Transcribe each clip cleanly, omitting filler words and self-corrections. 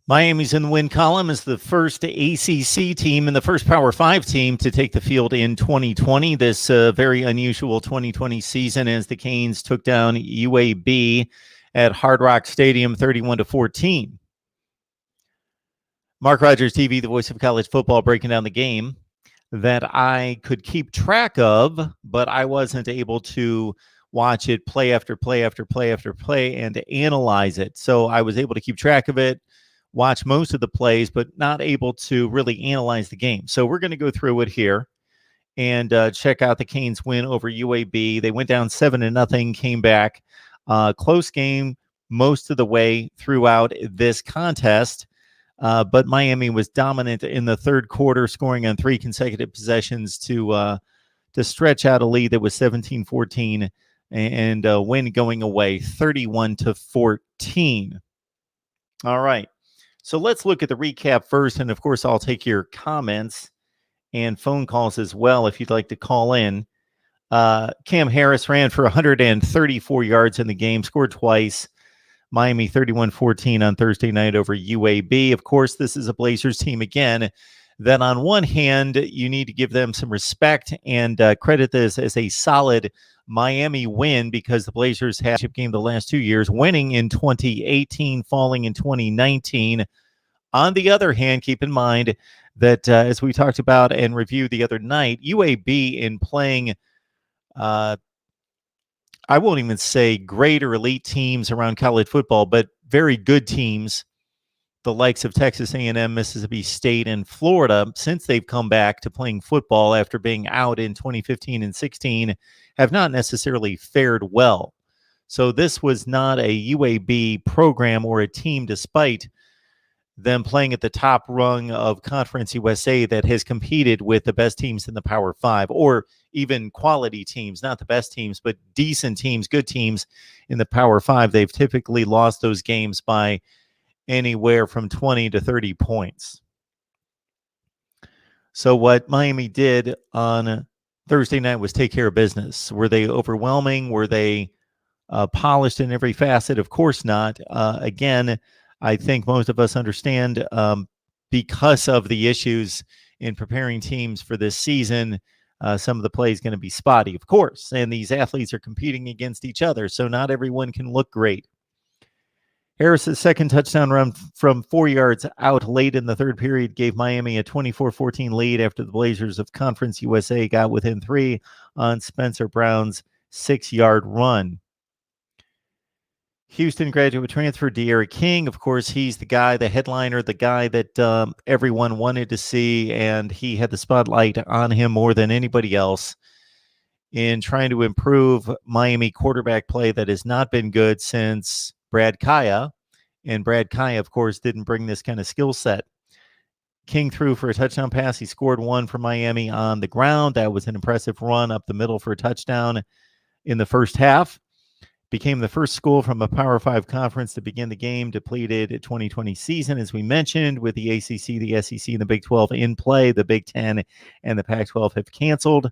Miami's in the win column as the first ACC team and the first Power 5 team to take the field in 2020. This very unusual 2020 season as the Canes took down UAB at Hard Rock Stadium 31-14. MarkRogersTV, the voice of college football, breaking down the game that I could keep track of, but I wasn't able to watch it play after play after play after play and to analyze it. So I was able to keep track of it, watch most of the plays, but not able to really analyze the game. So we're going to go through it here and check out the Canes win over UAB. They went down 7-0, came back. Close game most of the way throughout this contest, but Miami was dominant in the third quarter, scoring on 3 consecutive possessions to stretch out a lead that was 17-14 and win going away 31-14. All right. So let's look at the recap first. And of course, I'll take your comments and phone calls as well if you'd like to call in. Cam Harris ran for 134 yards in the game, scored twice. Miami 31-14 on Thursday night over UAB. Of course, this is a Blazers team again that on one hand, you need to give them some respect and credit this as a solid Miami win because the Blazers had a game the last 2 years, winning in 2018, falling in 2019. On the other hand, keep in mind that as we talked about and reviewed the other night, UAB in playing, I won't even say great or elite teams around college football, but very good teams, the likes of Texas A&M, Mississippi State, and Florida, since they've come back to playing football after being out in 2015 and 16, have not necessarily fared well. So this was not a UAB program or a team, despite them playing at the top rung of Conference USA, that has competed with the best teams in the Power 5, or even quality teams, not the best teams, but decent teams, good teams in the Power 5. They've typically lost those games by anywhere from 20 to 30 points. So what Miami did on Thursday night was take care of business. Were they overwhelming? Were they polished in every facet? Of course not. Again, I think most of us understand because of the issues in preparing teams for this season, some of the play is going to be spotty, of course. And these athletes are competing against each other, so not everyone can look great. Harris's second touchdown run from 4 yards out late in the third period gave Miami a 24-14 lead after the Blazers of Conference USA got within 3 on Spencer Brown's 6-yard run. Houston graduate transfer De'Ara King, of course, he's the guy, the headliner, the guy that everyone wanted to see, and he had the spotlight on him more than anybody else in trying to improve Miami quarterback play that has not been good since Brad Kaya, and Brad Kaya, of course, didn't bring this kind of skill set. King threw for a touchdown pass. He scored one for Miami on the ground. That was an impressive run up the middle for a touchdown in the first half. Became the first school from a Power 5 conference to begin the game depleted 2020 season, as we mentioned, with the ACC, the SEC, and the Big 12 in play. The Big 10 and the Pac-12 have canceled.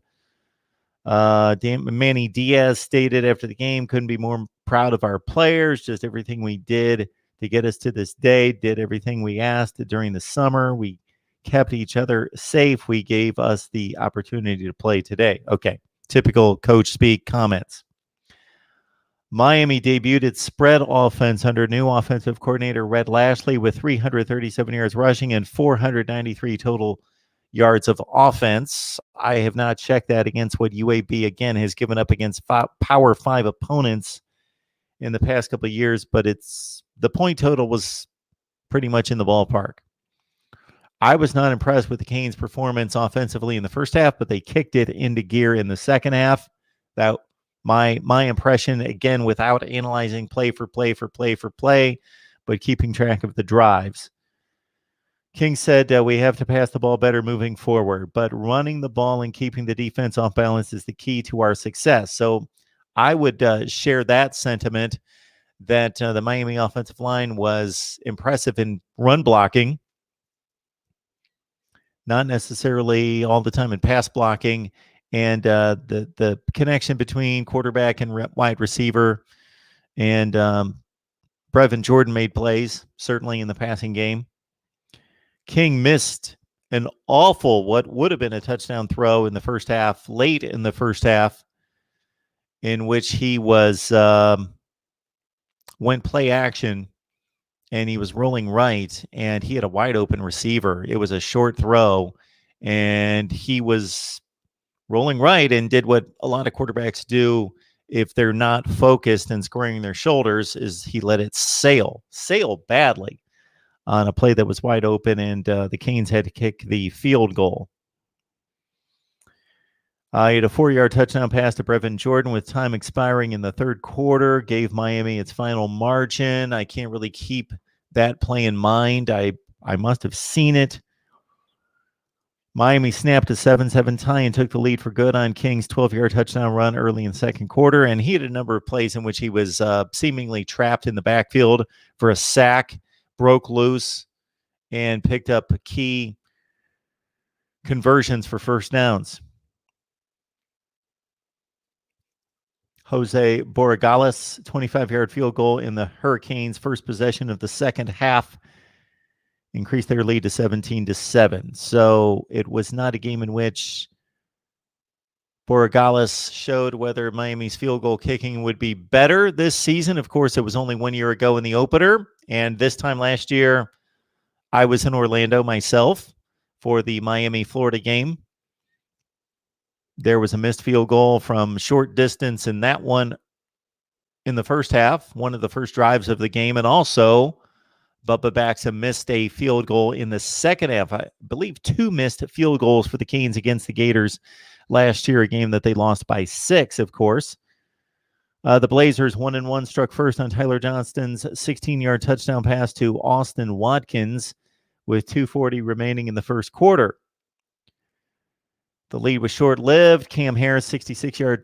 Manny Diaz stated after the game, couldn't be more proud of our players, just everything we did to get us to this day, did everything we asked during the summer. We kept each other safe. We gave us the opportunity to play today. Okay, typical coach speak comments. Miami debuted its spread offense under new offensive coordinator Red Lashley with 337 yards rushing and 493 total yards of offense. I have not checked that against what UAB, again, has given up against Power 5 opponents in the past couple of years, but the point total was pretty much in the ballpark. I was not impressed with the Canes' performance offensively in the first half, but they kicked it into gear in the second half. That my impression, again, without analyzing play for play, but keeping track of the drives. King said we have to pass the ball better moving forward, but running the ball and keeping the defense off balance is the key to our success. So I would share that sentiment that the Miami offensive line was impressive in run blocking, not necessarily all the time in pass blocking, and the connection between quarterback and wide receiver and Brevin Jordan made plays, certainly in the passing game. King missed an awful, what would have been a touchdown throw in the first half, late in the first half, in which he was went play action and he was rolling right and he had a wide open receiver. It was a short throw and he was rolling right and did what a lot of quarterbacks do if they're not focused and squaring their shoulders, is he let it sail badly on a play that was wide open, and the Canes had to kick the field goal. He had a 4-yard touchdown pass to Brevin Jordan with time expiring in the third quarter, gave Miami its final margin. I can't really keep that play in mind. I must have seen it. Miami snapped a 7-7 tie and took the lead for good on King's 12-yard touchdown run early in the second quarter, and he had a number of plays in which he was seemingly trapped in the backfield for a sack, broke loose, and picked up key conversions for first downs. Jose Borregales, 25-yard field goal in the Hurricanes' first possession of the second half, increased their lead to 17-7. So it was not a game in which Borregales showed whether Miami's field goal kicking would be better this season. Of course, it was only 1 year ago in the opener, and this time last year, I was in Orlando myself for the Miami-Florida game. There was a missed field goal from short distance in that one in the first half, one of the first drives of the game, and also Bubba Baxa missed a field goal in the second half. I believe 2 missed field goals for the Canes against the Gators last year, a game that they lost by 6, of course. The Blazers 1-1 struck first on Tyler Johnston's 16-yard touchdown pass to Austin Watkins with 2:40 remaining in the first quarter. The lead was short-lived. Cam Harris, 66-yard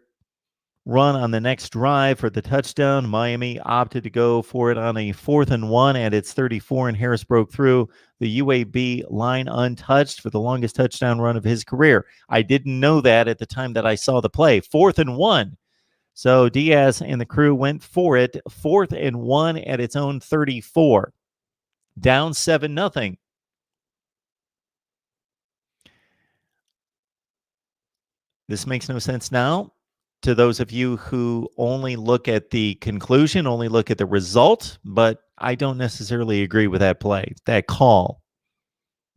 run on the next drive for the touchdown. Miami opted to go for it on a 4th-and-1 at its 34, and Harris broke through the UAB line untouched for the longest touchdown run of his career. I didn't know that at the time that I saw the play. 4th-and-1. So Diaz and the crew went for it. 4th-and-1 at its own 34. Down 7-0. This makes no sense now to those of you who only look at the conclusion, only look at the result, but I don't necessarily agree with that play, that call.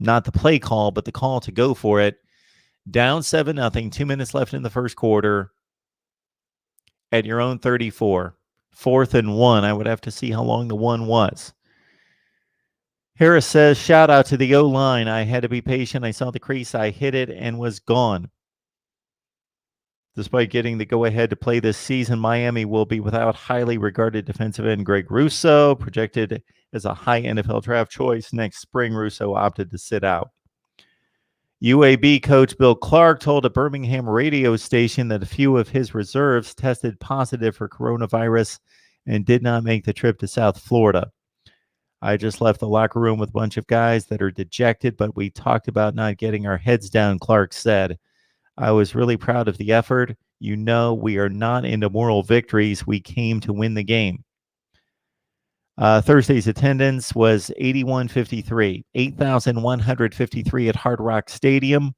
Not the play call, but the call to go for it. Down 7-0, 2 minutes left in the first quarter at your own 34. 4th-and-1. I would have to see how long the 1 was. Harris says, shout out to the O-line. I had to be patient. I saw the crease. I hit it and was gone. Despite getting the go-ahead to play this season, Miami will be without highly regarded defensive end Greg Russo, projected as a high NFL draft choice next spring. Russo opted to sit out. UAB coach Bill Clark told a Birmingham radio station that a few of his reserves tested positive for coronavirus and did not make the trip to South Florida. I just left the locker room with a bunch of guys that are dejected, but we talked about not getting our heads down, Clark said. I was really proud of the effort. You know, we are not into moral victories. We came to win the game. Thursday's attendance was 8,153, 8,153 at Hard Rock Stadium.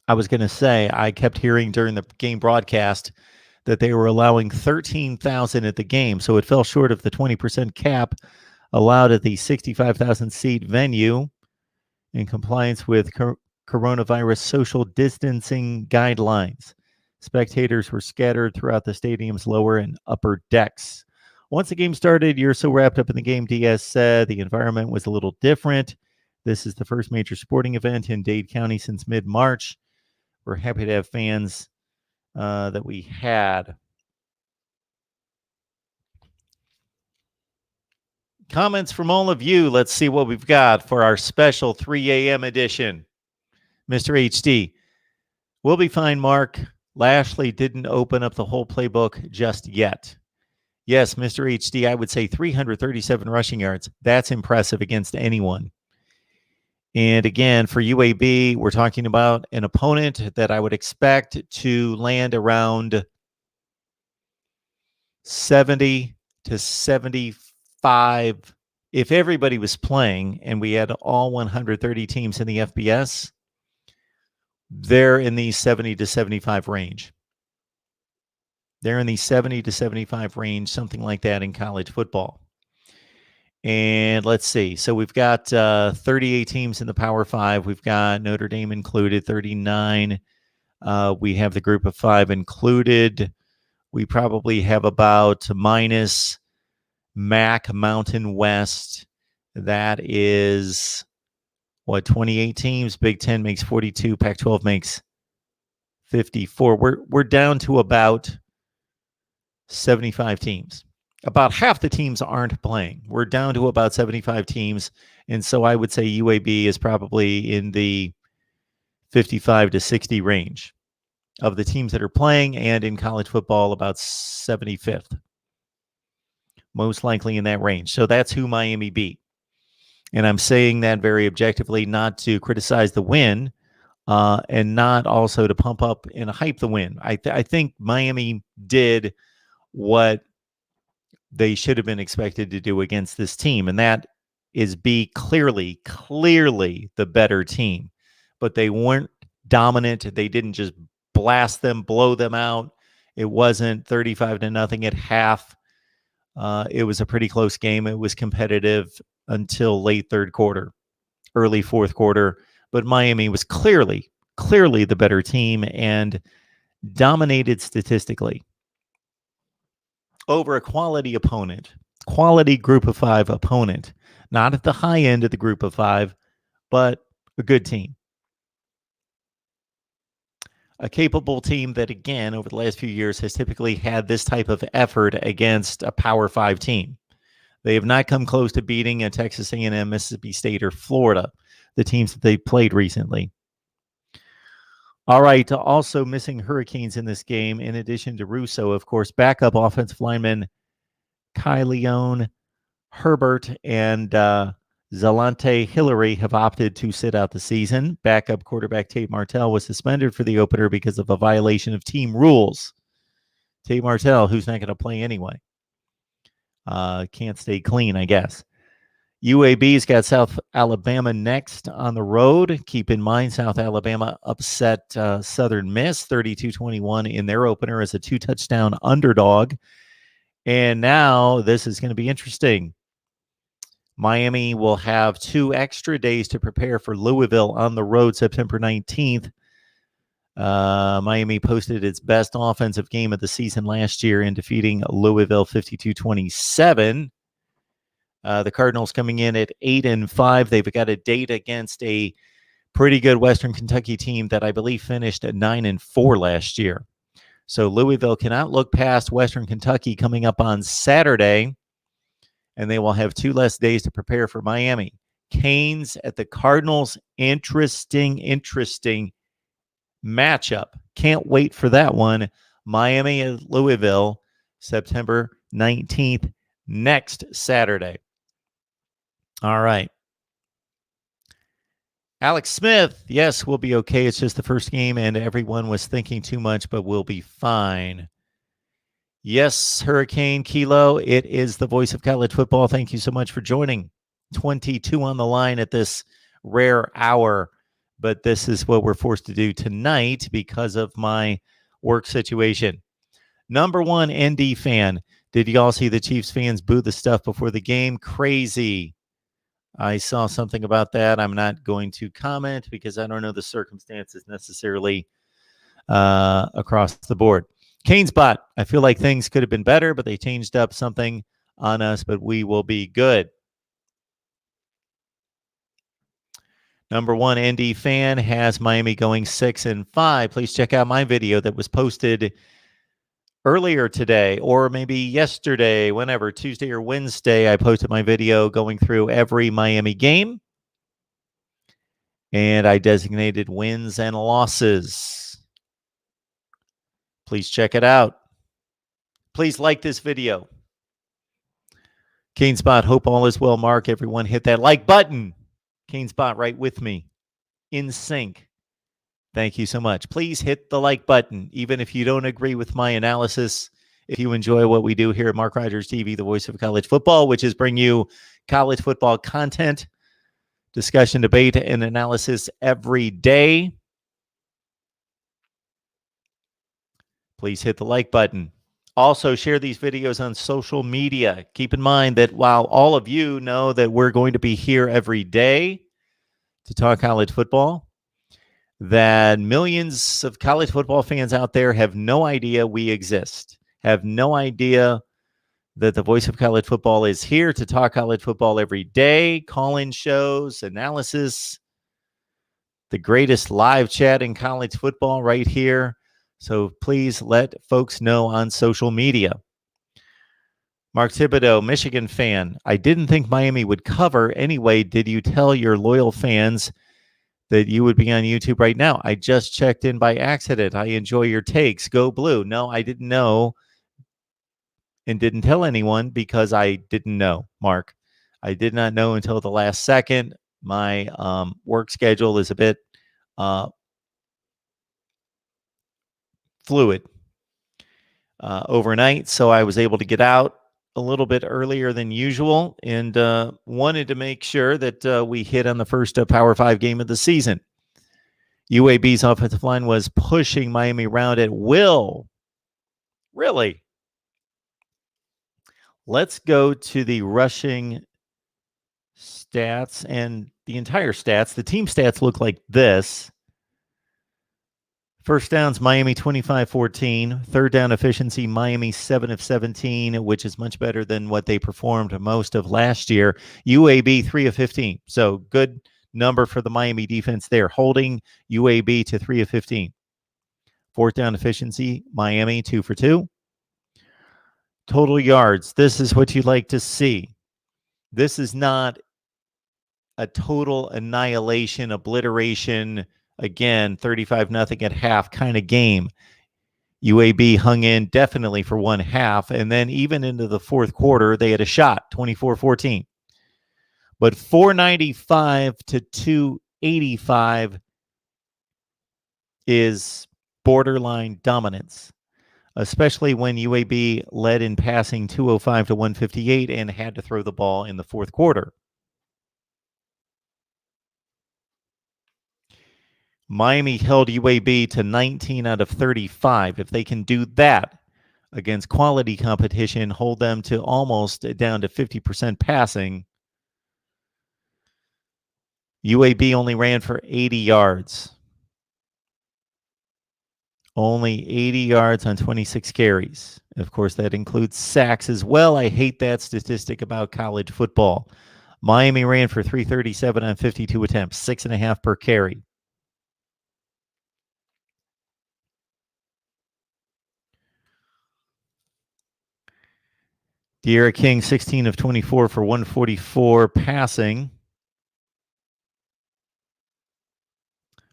I was going to say, I kept hearing during the game broadcast that they were allowing 13,000 at the game, so it fell short of the 20% cap allowed at the 65,000-seat venue in compliance with coronavirus social distancing guidelines. Spectators were scattered throughout the stadium's lower and upper decks. Once the game started, you're so wrapped up in the game, Diaz said. The environment was a little different. This is the first major sporting event in Dade County since mid-March. We're happy to have fans that we had. Comments from all of you. Let's see what we've got for our special 3 a.m. edition. Mr. HD, we'll be fine, Mark. Lashley didn't open up the whole playbook just yet. Yes, Mr. HD, I would say 337 rushing yards. That's impressive against anyone. And again, for UAB, we're talking about an opponent that I would expect to land around 70 to 75. If everybody was playing and we had all 130 teams in the FBS, they're in the 70 to 75 range. They're in the 70 to 75 range, something like that in college football. And let's see. So we've got 38 teams in the Power 5. We've got Notre Dame included, 39. We have the Group of 5 included. We probably have about minus MAC Mountain West. That is, 28 teams? Big 10 makes 42. Pac-12 makes 54. We're down to about 75 teams. About half the teams aren't playing. We're down to about 75 teams. And so I would say UAB is probably in the 55 to 60 range of the teams that are playing, and in college football, about 75th. Most likely in that range. So that's who Miami beat. And I'm saying that very objectively, not to criticize the win, and not also to pump up and hype the win. I think Miami did what they should have been expected to do against this team, and that is be clearly the better team. But they weren't dominant. They didn't just blast them, blow them out. It wasn't 35 to nothing at half. It was a pretty close game. It was competitive until late third quarter, early fourth quarter. But Miami was clearly the better team and dominated statistically over a quality opponent, quality Group of 5 opponent, not at the high end of the Group of 5, but a good team. A capable team that, again, over the last few years has typically had this type of effort against a Power 5 team. They have not come close to beating a Texas A&M, Mississippi State, or Florida, the teams that they played recently. All right, also missing Hurricanes in this game, in addition to Russo, of course, backup offensive lineman Kai Leone, Herbert, and Zalante Hillary have opted to sit out the season. Backup quarterback Tate Martell was suspended for the opener because of a violation of team rules. Tate Martell, who's not going to play anyway. Can't stay clean, I guess. UAB's got South Alabama next on the road. Keep in mind, South Alabama upset Southern Miss 32-21 in their opener as a 2-touchdown underdog. And now this is going to be interesting. Miami will have 2 extra days to prepare for Louisville on the road September 19th. Miami posted its best offensive game of the season last year in defeating Louisville 52-27. The Cardinals coming in at 8-5. They've got a date against a pretty good Western Kentucky team that I believe finished at 9-4 last year. So Louisville cannot look past Western Kentucky coming up on Saturday, and they will have 2 less days to prepare for Miami. Canes at the Cardinals. Interesting matchup. Can't wait for that one. Miami at Louisville, September 19th, next Saturday. All right. Alex Smith, yes, we'll be okay. It's just the first game, and everyone was thinking too much, but we'll be fine. Yes, Hurricane Kilo, it is the voice of college football. Thank you so much for joining. 22 on the line at this rare hour, but this is what we're forced to do tonight because of my work situation. Number 1 ND fan. Did you all see the Chiefs fans boo the stuff before the game? Crazy. I saw something about that. I'm not going to comment because I don't know the circumstances necessarily across the board. Canesbot, I feel like things could have been better, but they changed up something on us, but we will be good. Number 1 ND fan has Miami going 6-5. Please check out my video that was posted earlier today, or maybe yesterday, whenever, Tuesday or Wednesday. I posted my video going through every Miami game, and I designated wins and losses. Please check it out. Please like this video. Canespot, hope all is well, Mark. Everyone hit that like button. Canespot right with me. In sync. Thank you so much. Please hit the like button. Even if you don't agree with my analysis, If you enjoy what we do here at Mark Rogers TV, the voice of college football, which is bring you college football content, discussion, debate, and analysis every day, please hit the like button. Also, share these videos on social media. Keep in mind that while all of you know that we're going to be here every day to talk college football, that millions of college football fans out there have no idea we exist, have no idea that the voice of college football is here to talk college football every day, call-in shows, analysis, the greatest live chat in college football right here. So please let folks know on social media. Mark Thibodeau, Michigan fan. I didn't think Miami would cover. Anyway, did you tell your loyal fans that you would be on YouTube right now? I just checked in by accident. I enjoy your takes. Go Blue. No, I didn't know and didn't tell anyone because I didn't know, Mark. I did not know until the last second. My work schedule is a bit fluid overnight, so I was able to get out a little bit earlier than usual and wanted to make sure that we hit on the first Power 5 game of the season. UAB's offensive line was pushing Miami around at will. Really? Let's go to the rushing stats and the entire stats. The team stats look like this. First downs, Miami 25-14. Third down efficiency, Miami 7 of 17, which is much better than what they performed most of last year. UAB 3 of 15. So good number for the Miami defense there, holding UAB to 3 of 15. Fourth down efficiency, Miami 2 for 2. Total yards, this is what you'd like to see. This is not a total annihilation, obliteration, again, 35-0 at half kind of game. UAB hung in definitely for one half, and then even into the fourth quarter, they had a shot, 24-14. But 495 to 285 is borderline dominance, especially when UAB led in passing 205 to 158 and had to throw the ball in the fourth quarter. Miami held UAB to 19 out of 35. If they can do that against quality competition, hold them to almost down to 50% passing, UAB only ran for 80 yards. Only 80 yards on 26 carries. Of course, that includes sacks as well. I hate that statistic about college football. Miami ran for 337 on 52 attempts, 6.5 per carry. De'Ara King, 16 of 24 for 144 passing.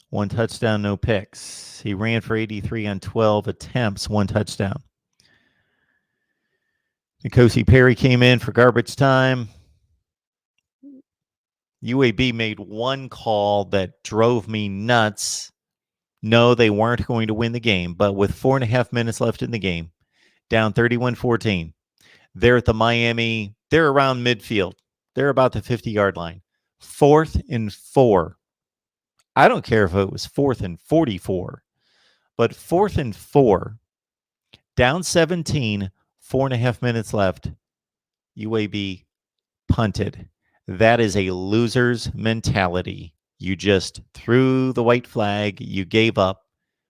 1 touchdown, no picks. He ran for 83 on 12 attempts, 1 touchdown. N'Kosi Perry came in for garbage time. UAB made one call that drove me nuts. No, they weren't going to win the game, but with 4.5 minutes left in the game, down 31-14. They're at the Miami, they're around midfield. They're about the 50-yard line. 4th and 4. I don't care if it was 4th and 44, but 4th and 4, down 17, 4.5 minutes left. UAB punted. That is a loser's mentality. You just threw the white flag. You gave up.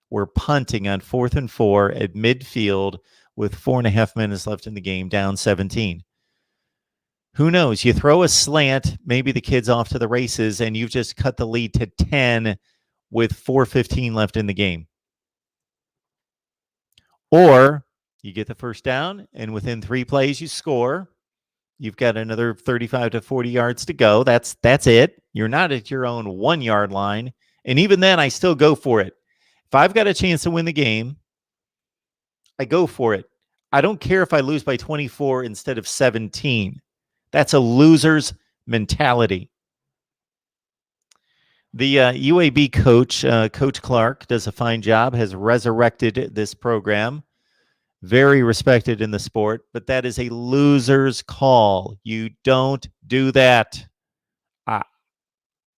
We're punting on 4th and 4 at midfield with 4.5 minutes left in the game, down 17. Who knows? You throw a slant, maybe the kid's off to the races, and you've just cut the lead to 10 with 4:15 left in the game. Or you get the first down, and within 3 plays, you score. You've got another 35 to 40 yards to go. That's it. You're not at your own 1-yard line. And even then, I still go for it. If I've got a chance to win the game, I go for it. I don't care if I lose by 24 instead of 17. That's a loser's mentality. The UAB coach, Coach Clark, does a fine job, has resurrected this program. very respected in the sport, but that is a loser's call. You don't do that.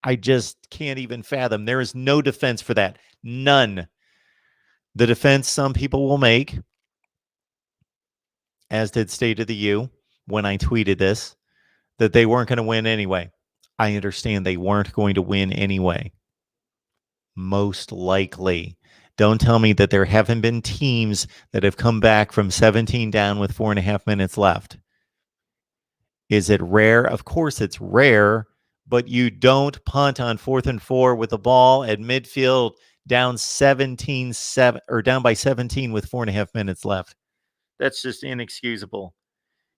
I just can't even fathom. There is no defense for that. None. The defense some people will make, as did State of the U when I tweeted this, that they weren't going to win anyway. I understand they weren't going to win anyway. Most likely. Don't tell me that there haven't been teams that have come back from 17 down with 4.5 minutes left. Is it rare? Of course it's rare, but you don't punt on 4th and 4 with the ball at midfield down 17-7 or down by 17 with 4.5 minutes left. That's just inexcusable.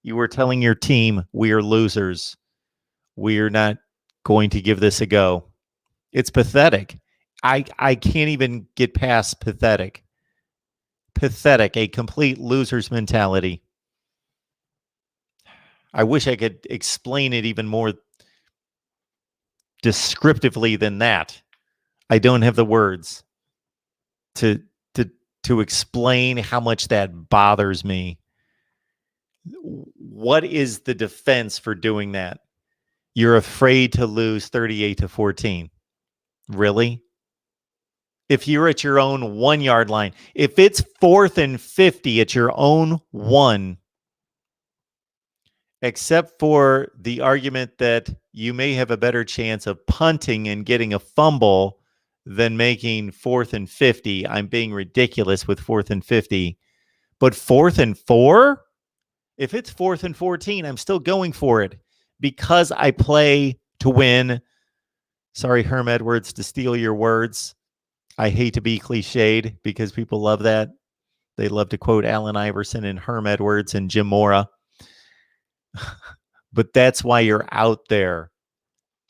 You were telling your team, we are losers. We are not going to give this a go. It's pathetic. I can't even get past pathetic. Pathetic, a complete loser's mentality. I wish I could explain it even more descriptively than that. I don't have the words to explain how much that bothers me. What is the defense for doing that? You're afraid to lose 38-14. Really? If you're at your own 1 yard line, if it's 4th and 50 at your own 1, except for the argument that you may have a better chance of punting and getting a fumble than making 4th and 50. I'm being ridiculous with 4th and 50. But 4th and 4? If it's 4th and 14, I'm still going for it because I play to win. Sorry, Herm Edwards, to steal your words. I hate to be cliched because people love that. They love to quote Allen Iverson and Herm Edwards and Jim Mora. But that's why you're out there,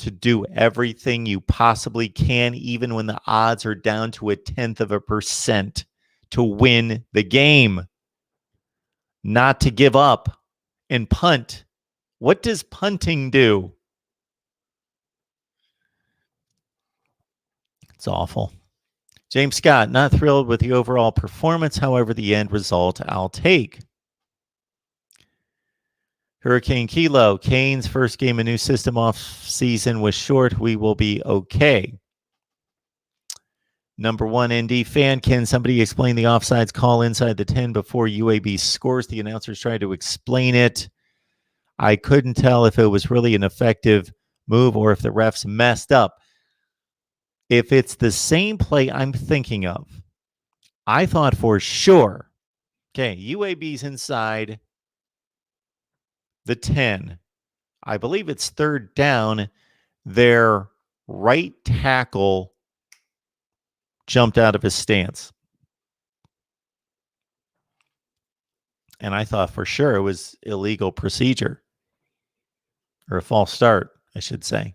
to do everything you possibly can, even when the odds are down to 0.1%, to win the game, not to give up and punt. What does punting do? It's awful. James Scott, not thrilled with the overall performance. However, the end result I'll take. Hurricane Kilo, Canes' first game, a new system off season was short. We will be okay. Number 1 ND fan, can somebody explain the offsides call inside the 10 before UAB scores? The announcers tried to explain it. I couldn't tell if it was really an effective move or if the refs messed up. If it's the same play I'm thinking of, I thought for sure, okay, UAB's inside the 10. I believe it's 3rd down. Their right tackle jumped out of his stance. And I thought for sure it was illegal procedure, or a false start, I should say.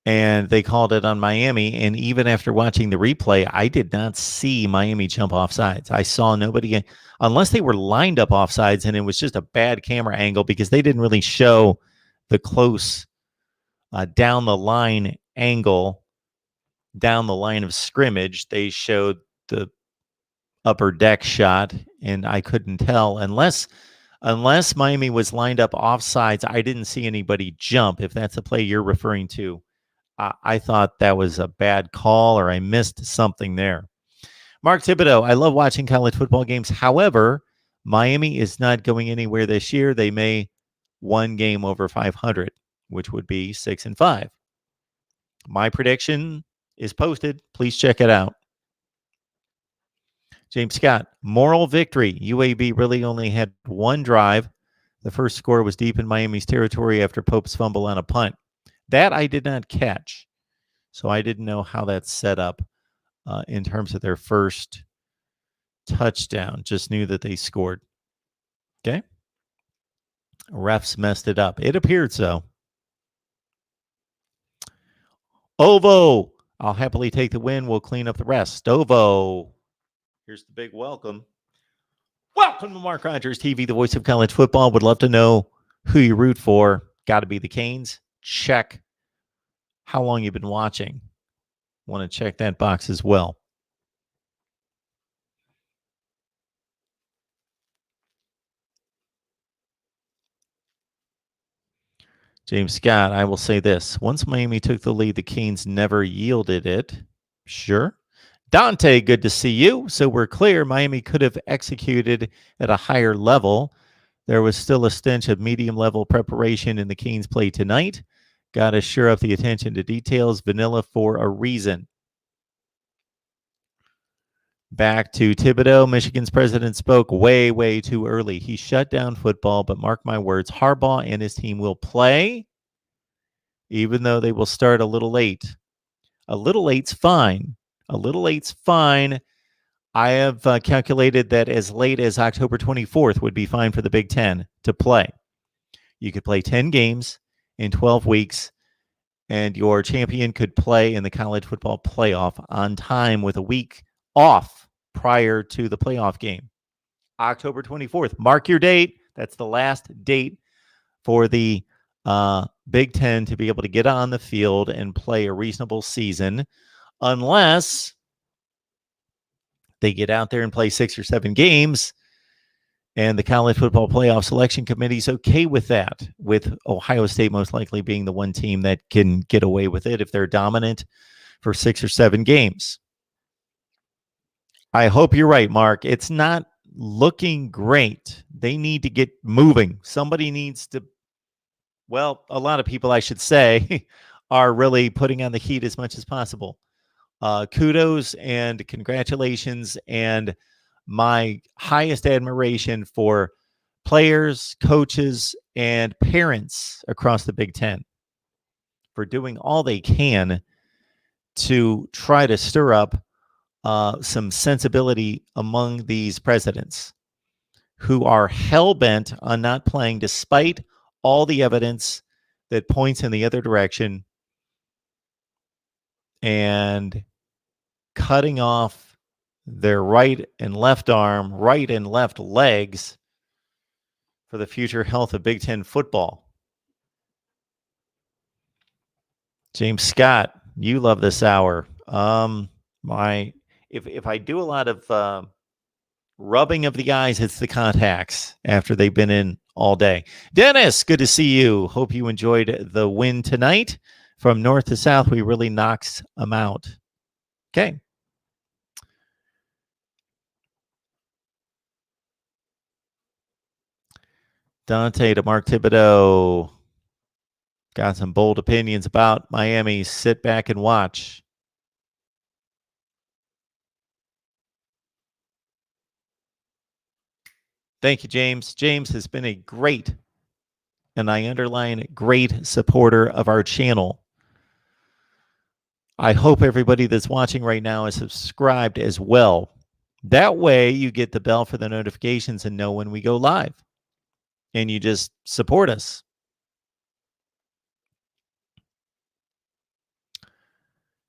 And they called it on Miami. And even after watching the replay, I did not see Miami jump offsides. I saw nobody, unless they were lined up offsides, and it was just a bad camera angle because they didn't really show the close down the line angle, down the line of scrimmage. They showed the upper deck shot, and I couldn't tell unless Miami was lined up offsides. I didn't see anybody jump, if that's the play you're referring to. I thought that was a bad call, or I missed something there. Mark Thibodeau, I love watching college football games. However, Miami is not going anywhere this year. They may 1 game over 500, which would be 6-5. My prediction is posted. Please check it out. James Scott, moral victory. UAB really only had 1 drive. The first score was deep in Miami's territory after Pope's fumble on a punt. That I did not catch, so I didn't know how that's set up in terms of their first touchdown. Just knew that they scored. Okay. Refs messed it up. It appeared so. Ovo, I'll happily take the win. We'll clean up the rest. Ovo, here's the big welcome. Welcome to Mark Rogers TV, the voice of college football. Would love to know who you root for. Got to be the Canes. Check. How long you've been watching. Want to check that box as well. James Scott, I will say this. Once Miami took the lead, the Canes never yielded it. Sure. Dante, good to see you. So we're clear. Miami could have executed at a higher level. There was still a stench of medium level preparation in the Canes play tonight. Got to sure up the attention to details. Vanilla for a reason. Back to Thibodeau. Michigan's president spoke way, way too early. He shut down football, but mark my words, Harbaugh and his team will play, even though they will start a little late. A little late's fine. A little late's fine. I have calculated that as late as October 24th would be fine for the Big Ten to play. You could play 10 games in 12 weeks, and your champion could play in the college football playoff on time with a week off prior to the playoff game. October 24th. Mark your date. That's the last date for the Big Ten to be able to get on the field and play a reasonable season, unless they get out there and play 6 or 7 games, and the college football playoff selection committee is okay with that, with Ohio State most likely being the one team that can get away with it if they're dominant for 6 or 7 games. I hope you're right, Mark. It's not looking great. They need to get moving. Somebody needs to, well, a lot of people, I should say, are really putting on the heat as much as possible. Kudos and congratulations and my highest admiration for players, coaches, and parents across the Big Ten for doing all they can to try to stir up some sensibility among these presidents who are hell-bent on not playing despite all the evidence that points in the other direction and cutting off their right and left arm, right and left legs for the future health of Big Ten football. James Scott, you love this hour. If I do a lot of rubbing of the eyes, it's the contacts after they've been in all day. Dennis, good to see you. Hope you enjoyed the win tonight. From north to south, we really knocked them out. Okay. Dante to Mark Thibodeau. Got some bold opinions about Miami. Sit back and watch. Thank you, James. James has been a great, and I underline great, supporter of our channel. I hope everybody that's watching right now is subscribed as well. That way you get the bell for the notifications and know when we go live. And you just support us.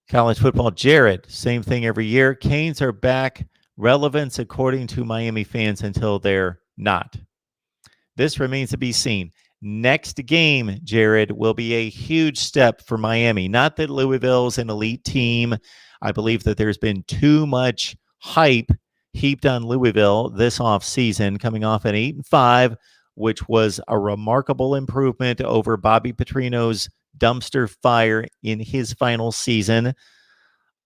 College football, Jared, same thing every year. Canes are back. Relevance according to Miami fans until they're not. This remains to be seen. Next game, Jared, will be a huge step for Miami. Not that Louisville's an elite team. I believe that there's been too much hype heaped on Louisville this offseason, coming off an 8-5, which was a remarkable improvement over Bobby Petrino's dumpster fire in his final season.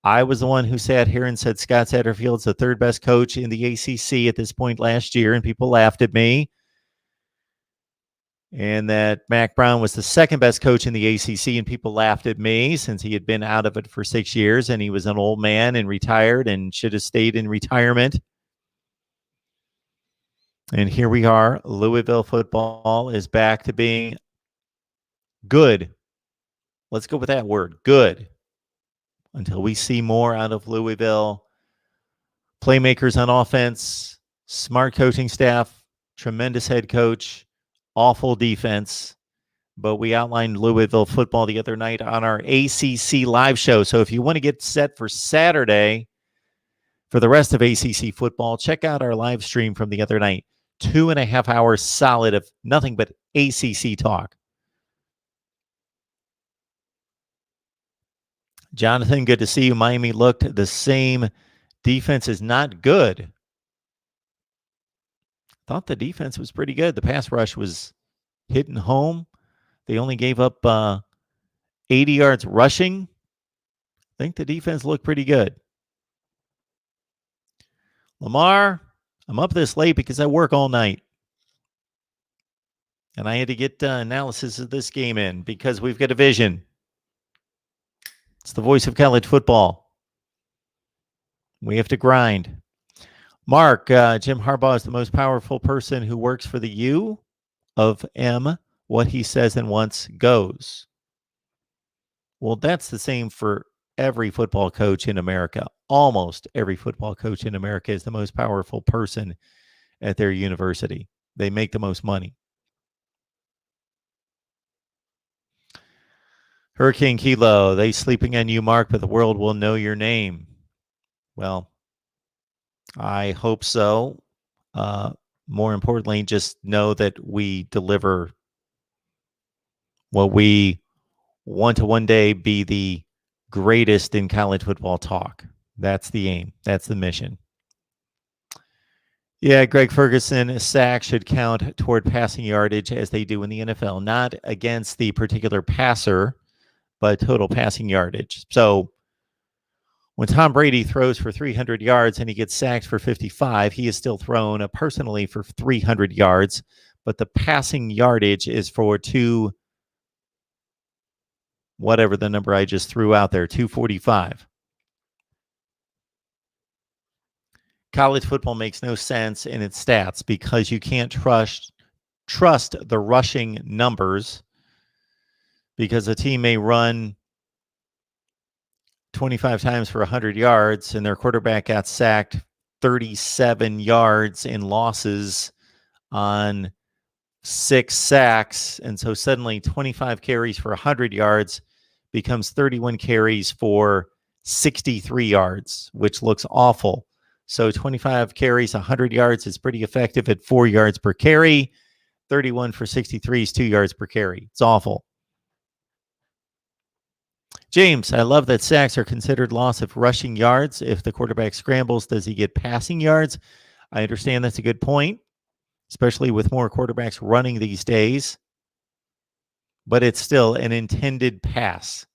I was the one who sat here and said Scott Satterfield's the third best coach in the ACC at this point last year, and people laughed at me. And that Mac Brown was the second best coach in the ACC, and people laughed at me since he had been out of it for 6 years, and he was an old man and retired and should have stayed in retirement. And here we are. Louisville football is back to being good. Let's go with that word, good. Until we see more out of Louisville. Playmakers on offense, smart coaching staff, tremendous head coach, awful defense. But we outlined Louisville football the other night on our ACC live show. So if you want to get set for Saturday for the rest of ACC football, check out our live stream from the other night. 2.5 hours solid of nothing but ACC talk. Jonathan, good to see you. Miami looked the same. Defense is not good. Thought the defense was pretty good. The pass rush was hitting home. They only gave up 80 yards rushing. I think the defense looked pretty good. Lamar, I'm up this late because I work all night. And I had to get analysis of this game in because we've got a vision. It's the voice of college football. We have to grind. Mark, Jim Harbaugh is the most powerful person who works for the U of M. What he says and wants goes. Well, that's the same for every football coach in America. Almost every football coach in America is the most powerful person at their university. They make the most money. Hurricane Kilo, they sleeping on you, Mark, but the world will know your name. Well, I hope so. More importantly, just know that we deliver what we want to one day be the greatest in college football talk. That's the aim. That's the mission. Yeah, Greg Ferguson, a sack should count toward passing yardage as they do in the NFL, not against the particular passer, but total passing yardage. So when Tom Brady throws for 300 yards and he gets sacked for 55, he is still thrown personally for 300 yards, but the passing yardage is for whatever the number I just threw out there, 245. College football makes no sense in its stats because you can't trust the rushing numbers, because a team may run 25 times for 100 yards and their quarterback got sacked 37 yards in losses on 6 sacks. And so suddenly 25 carries for 100 yards becomes 31 carries for 63 yards, which looks awful. So 25 carries, 100 yards is pretty effective at 4 yards per carry. 31 for 63 is 2 yards per carry. It's awful. James, I love that sacks are considered loss of rushing yards. If the quarterback scrambles, does he get passing yards? I understand that's a good point, especially with more quarterbacks running these days. But it's still an intended pass.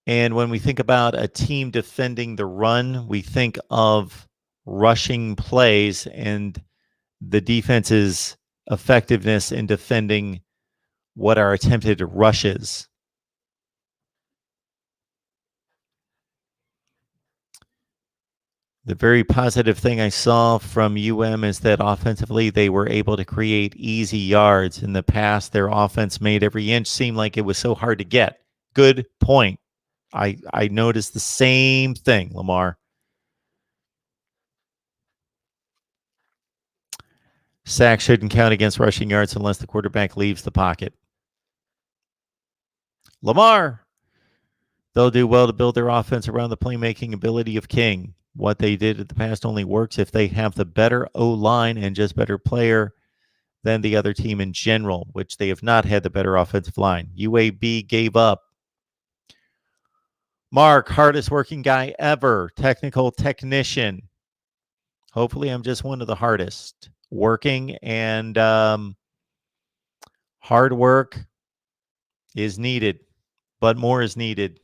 And when we think about a team defending the run, we think of rushing plays and the defense's effectiveness in defending what are attempted rushes. The very positive thing I saw from UM is that offensively they were able to create easy yards. In the past, their offense made every inch seem like it was so hard to get. Good point. I noticed the same thing, Lamar. Sack shouldn't count against rushing yards unless the quarterback leaves the pocket. Lamar, they'll do well to build their offense around the playmaking ability of King. What they did in the past only works if they have the better O-line and just better player than the other team in general, which they have not had the better offensive line. UAB gave up. Mark, hardest working guy ever, technical technician. Hopefully I'm just one of the hardest working, and hard work is needed, but more is needed.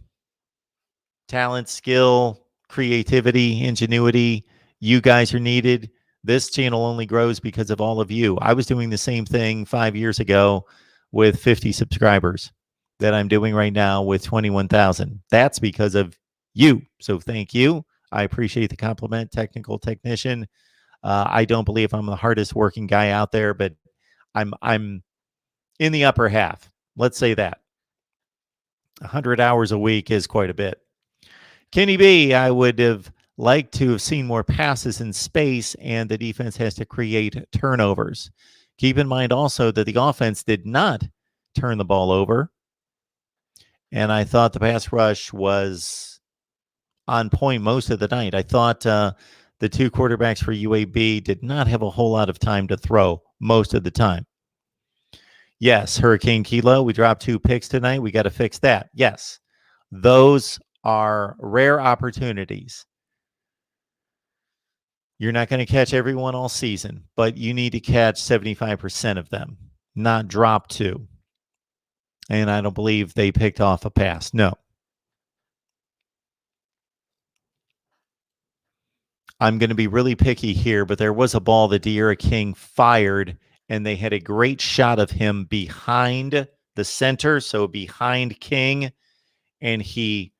Talent, skill, creativity, ingenuity, you guys are needed. This channel only grows because of all of you. I was doing the same thing 5 years ago with 50 subscribers that I'm doing right now with 21,000. That's because of you. So thank you. I appreciate the compliment, technical technician. I don't believe I'm the hardest working guy out there, but I'm in the upper half. Let's say that. 100 hours a week is quite a bit. Kenny B, I would have liked to have seen more passes in space, and the defense has to create turnovers. Keep in mind also that the offense did not turn the ball over, and I thought the pass rush was on point most of the night. I thought the two quarterbacks for UAB did not have a whole lot of time to throw most of the time. Yes, Hurricane Kilo, we dropped 2 picks tonight. We got to fix that. Yes, those are rare opportunities. You're not going to catch everyone all season, but you need to catch 75% of them. not drop 2. And I don't believe they picked off a pass. No. I'm going to be really picky here, but there was a ball that De'Ara King fired, and they had a great shot of him behind the center, so behind King, and he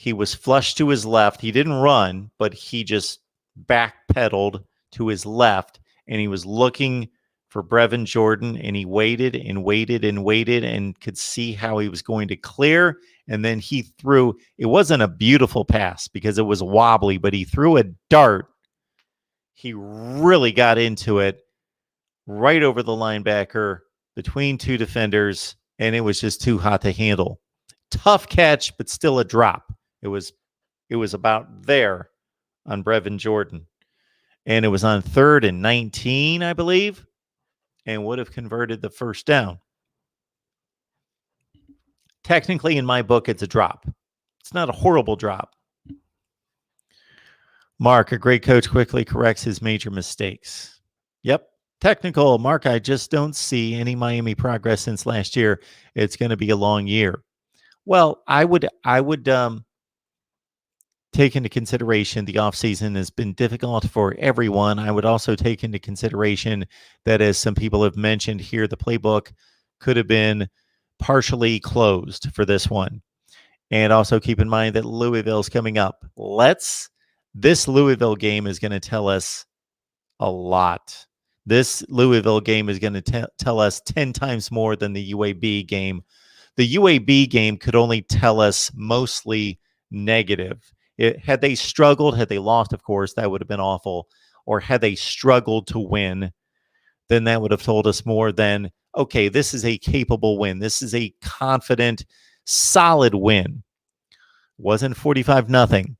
was flush to his left. He didn't run, but he just backpedaled to his left, and he was looking for Brevin Jordan, and he waited and waited and waited and could see how he was going to clear. And then he threw, it wasn't a beautiful pass because it was wobbly, but he threw a dart. He really got into it right over the linebacker between 2 defenders, and it was just too hot to handle. Tough catch, but still a drop. It was about there on Brevin Jordan. And it was on 3rd and 19, I believe, and would have converted the first down. Technically, in my book, it's a drop. It's not a horrible drop. Mark, a great coach, quickly corrects his major mistakes. Yep. Technical. Mark, I just don't see any Miami progress since last year. It's going to be a long year. Well, I would take into consideration the offseason has been difficult for everyone. I would also take into consideration that, as some people have mentioned here, the playbook could have been partially closed for this one. And also keep in mind that Louisville's coming up. This Louisville game is going to tell us a lot. This Louisville game is going to tell us 10 times more than the UAB game. The UAB game could only tell us mostly negative. Had they struggled, had they lost, of course, that would have been awful. Or had they struggled to win, then that would have told us more than, okay, this is a capable win. This is a confident, solid win. Wasn't 45-0,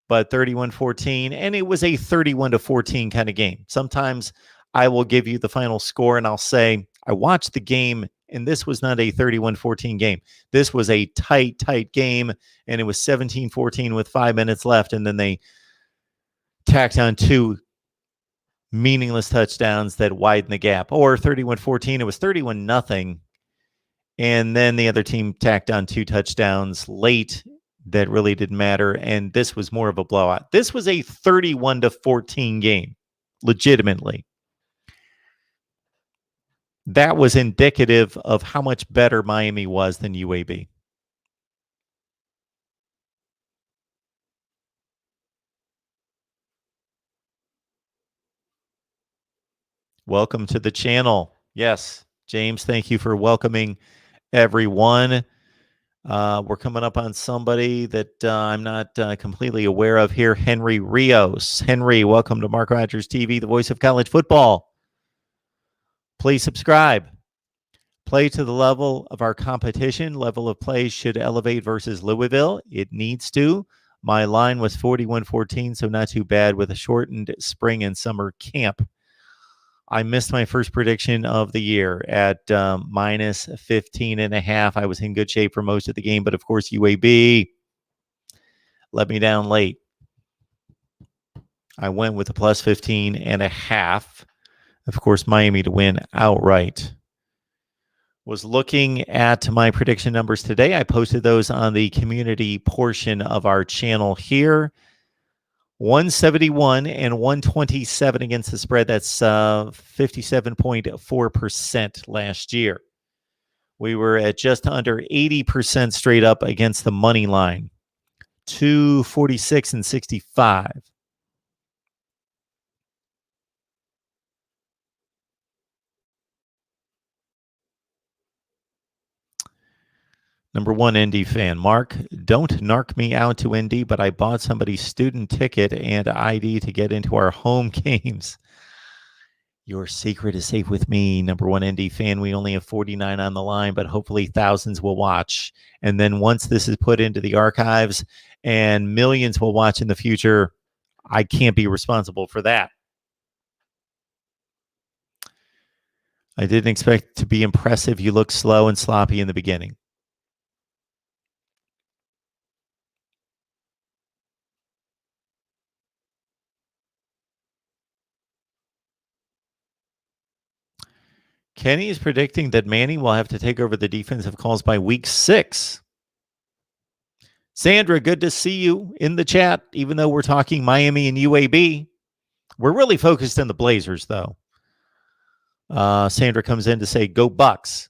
but 31-14, and it was a 31-14 kind of game. Sometimes I will give you the final score and I'll say, I watched the game and this was not a 31-14 game. This was a tight game, and it was 17-14 with 5 minutes left, and then they tacked on 2 meaningless touchdowns that widened the gap. Or 31-14, it was 31-0, and then the other team tacked on 2 touchdowns late that really didn't matter, and this was more of a blowout. This was a 31-14 game, legitimately. That was indicative of how much better Miami was than UAB. Welcome to the channel. Yes, James, thank you for welcoming everyone. We're coming up on somebody that I'm not completely aware of here, Henry Rios. Henry, welcome to Mark Rogers TV, the voice of college football. Please subscribe. Play to the level of our competition. Level of play should elevate versus Louisville. It needs to. My line was 41-14, so not too bad with a shortened spring and summer camp. I missed my first prediction of the year at minus 15.5. I was in good shape for most of the game, but of course, UAB let me down late. I went with a plus 15.5. Of course, Miami to win outright. Was looking at my prediction numbers today. I posted those on the community portion of our channel here. 171 and 127 against the spread. That's 57.4% last year. We were at just under 80% straight up against the money line. 246 and 65. Number 1 Indy fan. Mark, don't narc me out to Indy, but I bought somebody's student ticket and ID to get into our home games. Your secret is safe with me. Number 1 Indy fan. We only have 49 on the line, but hopefully thousands will watch. And then once this is put into the archives and millions will watch in the future, I can't be responsible for that. I didn't expect to be impressive. You look slow and sloppy in the beginning. Kenny is predicting that Manny will have to take over the defensive calls by week 6. Sandra, good to see you in the chat, even though we're talking Miami and UAB. We're really focused on the Blazers, though. Sandra comes in to say, go Bucks.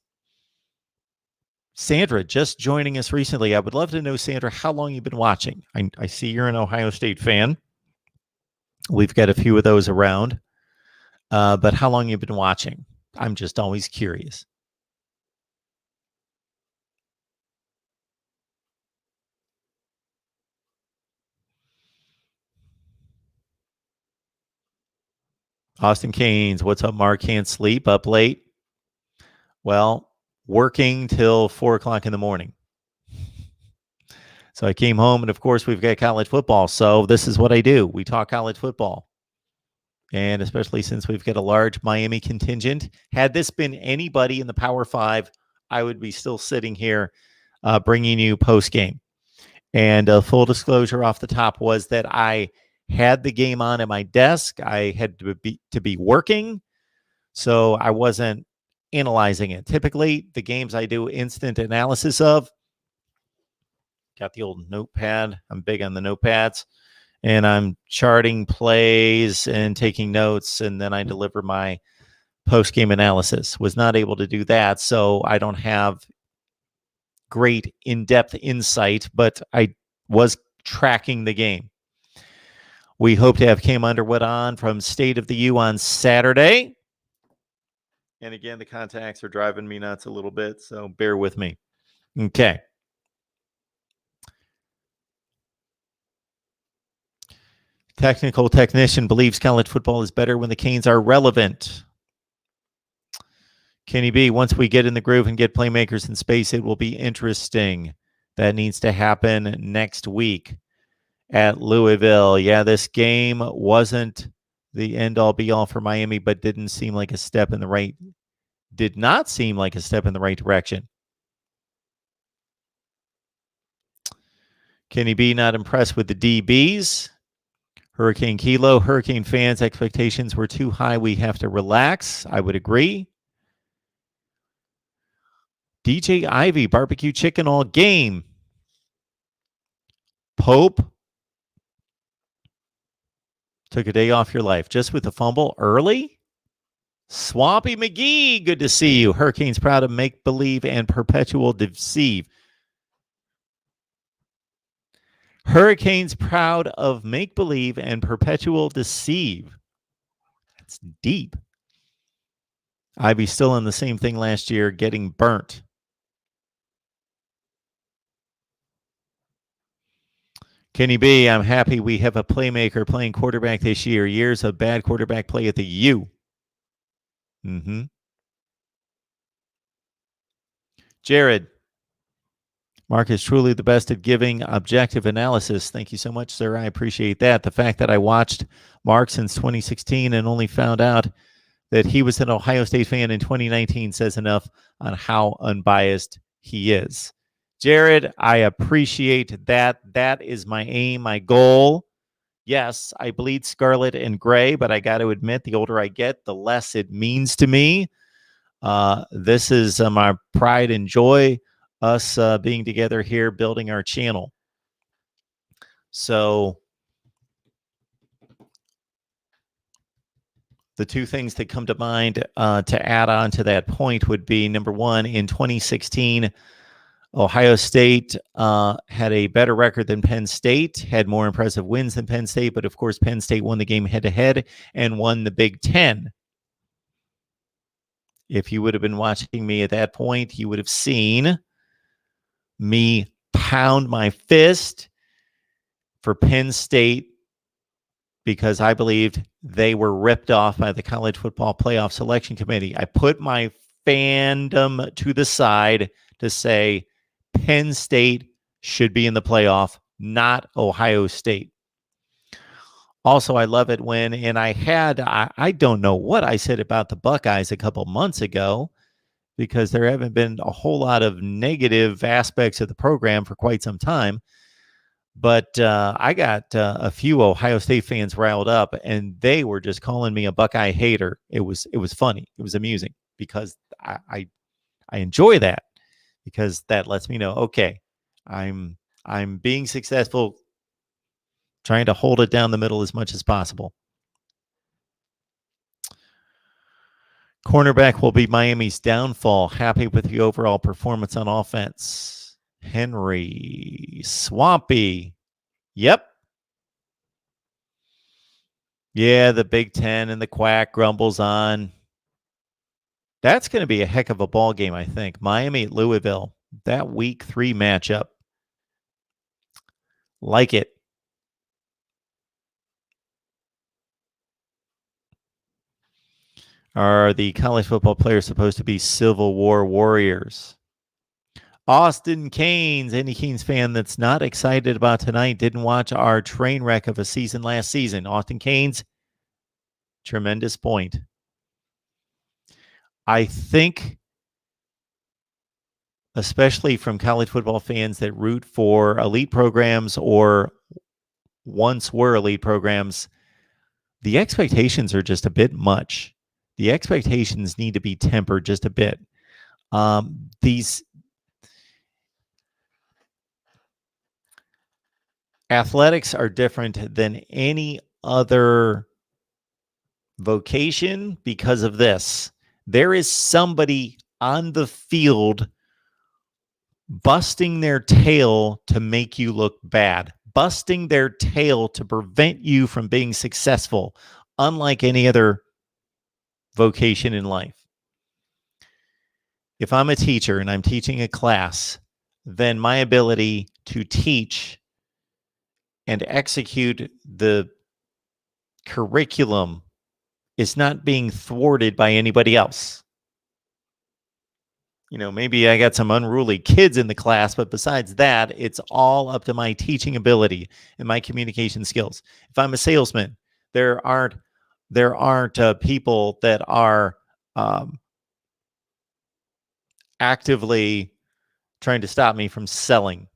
Sandra, just joining us recently. I would love to know, Sandra, how long you've been watching. I see you're an Ohio State fan. We've got a few of those around. But how long you've been watching? I'm just always curious. Austin Canes, what's up, Mark? Can't sleep, up late. Well, working till 4 o'clock in the morning. So I came home, and of course, we've got college football. So this is what I do. We talk college football. And especially since we've got a large Miami contingent. Had this been anybody in the Power 5, I would be still sitting here bringing you post-game. And full disclosure off the top was that I had the game on at my desk. I had to be working, so I wasn't analyzing it. Typically, the games I do instant analysis of, got the old notepad. I'm big on the notepads. And I'm charting plays and taking notes, and then I deliver my post-game analysis. Was not able to do that, so I don't have great in-depth insight, but I was tracking the game. We hope to have Cam Underwood on from State of the U on Saturday. And again, the contacts are driving me nuts a little bit, so bear with me. Okay. Technical technician believes college football is better when the Canes are relevant. Kenny B, once we get in the groove and get playmakers in space, it will be interesting. That needs to happen next week at Louisville. Yeah, this game wasn't the end-all be-all for Miami, but did not seem like a step in the right direction. Kenny B, not impressed with the DBs. Hurricane Kilo, Hurricane fans' expectations were too high. We have to relax. I would agree. DJ Ivy, barbecue chicken all game. Pope took a day off your life just with a fumble early. Swampy McGee, good to see you. Hurricanes proud of make believe and perpetual deceive. Hurricanes proud of make believe and perpetual deceive. That's deep. Ivy still in the same thing last year, getting burnt. Kenny B, I'm happy we have a playmaker playing quarterback this year. Years of bad quarterback play at the U. Jared, Mark is truly the best at giving objective analysis. Thank you so much, sir. I appreciate that. The fact that I watched Mark since 2016 and only found out that he was an Ohio State fan in 2019 says enough on how unbiased he is. Jared, I appreciate that. That is my aim, my goal. Yes, I bleed scarlet and gray, but I got to admit, the older I get, the less it means to me. This is my pride and joy, us being together here, building our channel. So the two things that come to mind to add on to that point would be, number one, in 2016, Ohio State had a better record than Penn State, had more impressive wins than Penn State, but of course Penn State won the game head-to-head and won the Big Ten. If you would have been watching me at that point, you would have seen me pound my fist for Penn State because I believed they were ripped off by the College Football Playoff Selection Committee. I put my fandom to the side to say Penn State should be in the playoff, not Ohio State. Also, I love it when, and I don't know what I said about the Buckeyes a couple months ago because there haven't been a whole lot of negative aspects of the program for quite some time. But I got a few Ohio State fans riled up, and they were just calling me a Buckeye hater. It was funny. It was amusing. because I enjoy that, because that lets me know, okay, I'm being successful, trying to hold it down the middle as much as possible. Cornerback will be Miami's downfall. Happy with the overall performance on offense. Henry. Swampy. Yep. Yeah, the Big Ten and the quack grumbles on. That's going to be a heck of a ball game, I think. Miami at Louisville. That week 3 matchup. Like it. Are the college football players supposed to be Civil War warriors? Austin Canes, any Canes fan that's not excited about tonight, didn't watch our train wreck of a season last season. Austin Canes, tremendous point. I think, especially from college football fans that root for elite programs or once were elite programs, the expectations are just a bit much. The expectations need to be tempered just a bit. These athletics are different than any other vocation because of this. There is somebody on the field busting their tail to make you look bad, busting their tail to prevent you from being successful, unlike any other vocation in life. If I'm a teacher and I'm teaching a class, then my ability to teach and execute the curriculum is not being thwarted by anybody else. You know, maybe I got some unruly kids in the class, but besides that, it's all up to my teaching ability and my communication skills. If I'm a salesman, there aren't people that are actively trying to stop me from selling.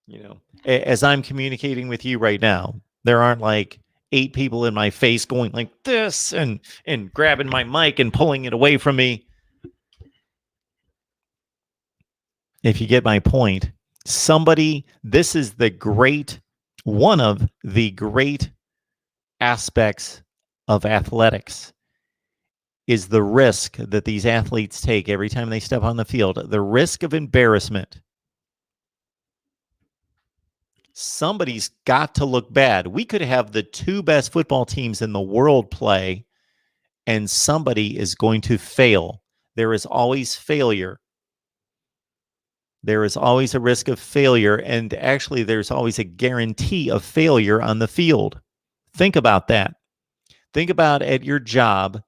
You know, as I'm communicating with you right now, there aren't like 8 people in my face going like this and grabbing my mic and pulling it away from me. If you get my point, this is one of the great aspects of athletics is the risk that these athletes take every time they step on the field, the risk of embarrassment. Somebody's got to look bad. We could have the 2 best football teams in the world play, and somebody is going to fail. There is always failure. There is always a risk of failure, and actually there's always a guarantee of failure on the field. Think about that. Think about at your job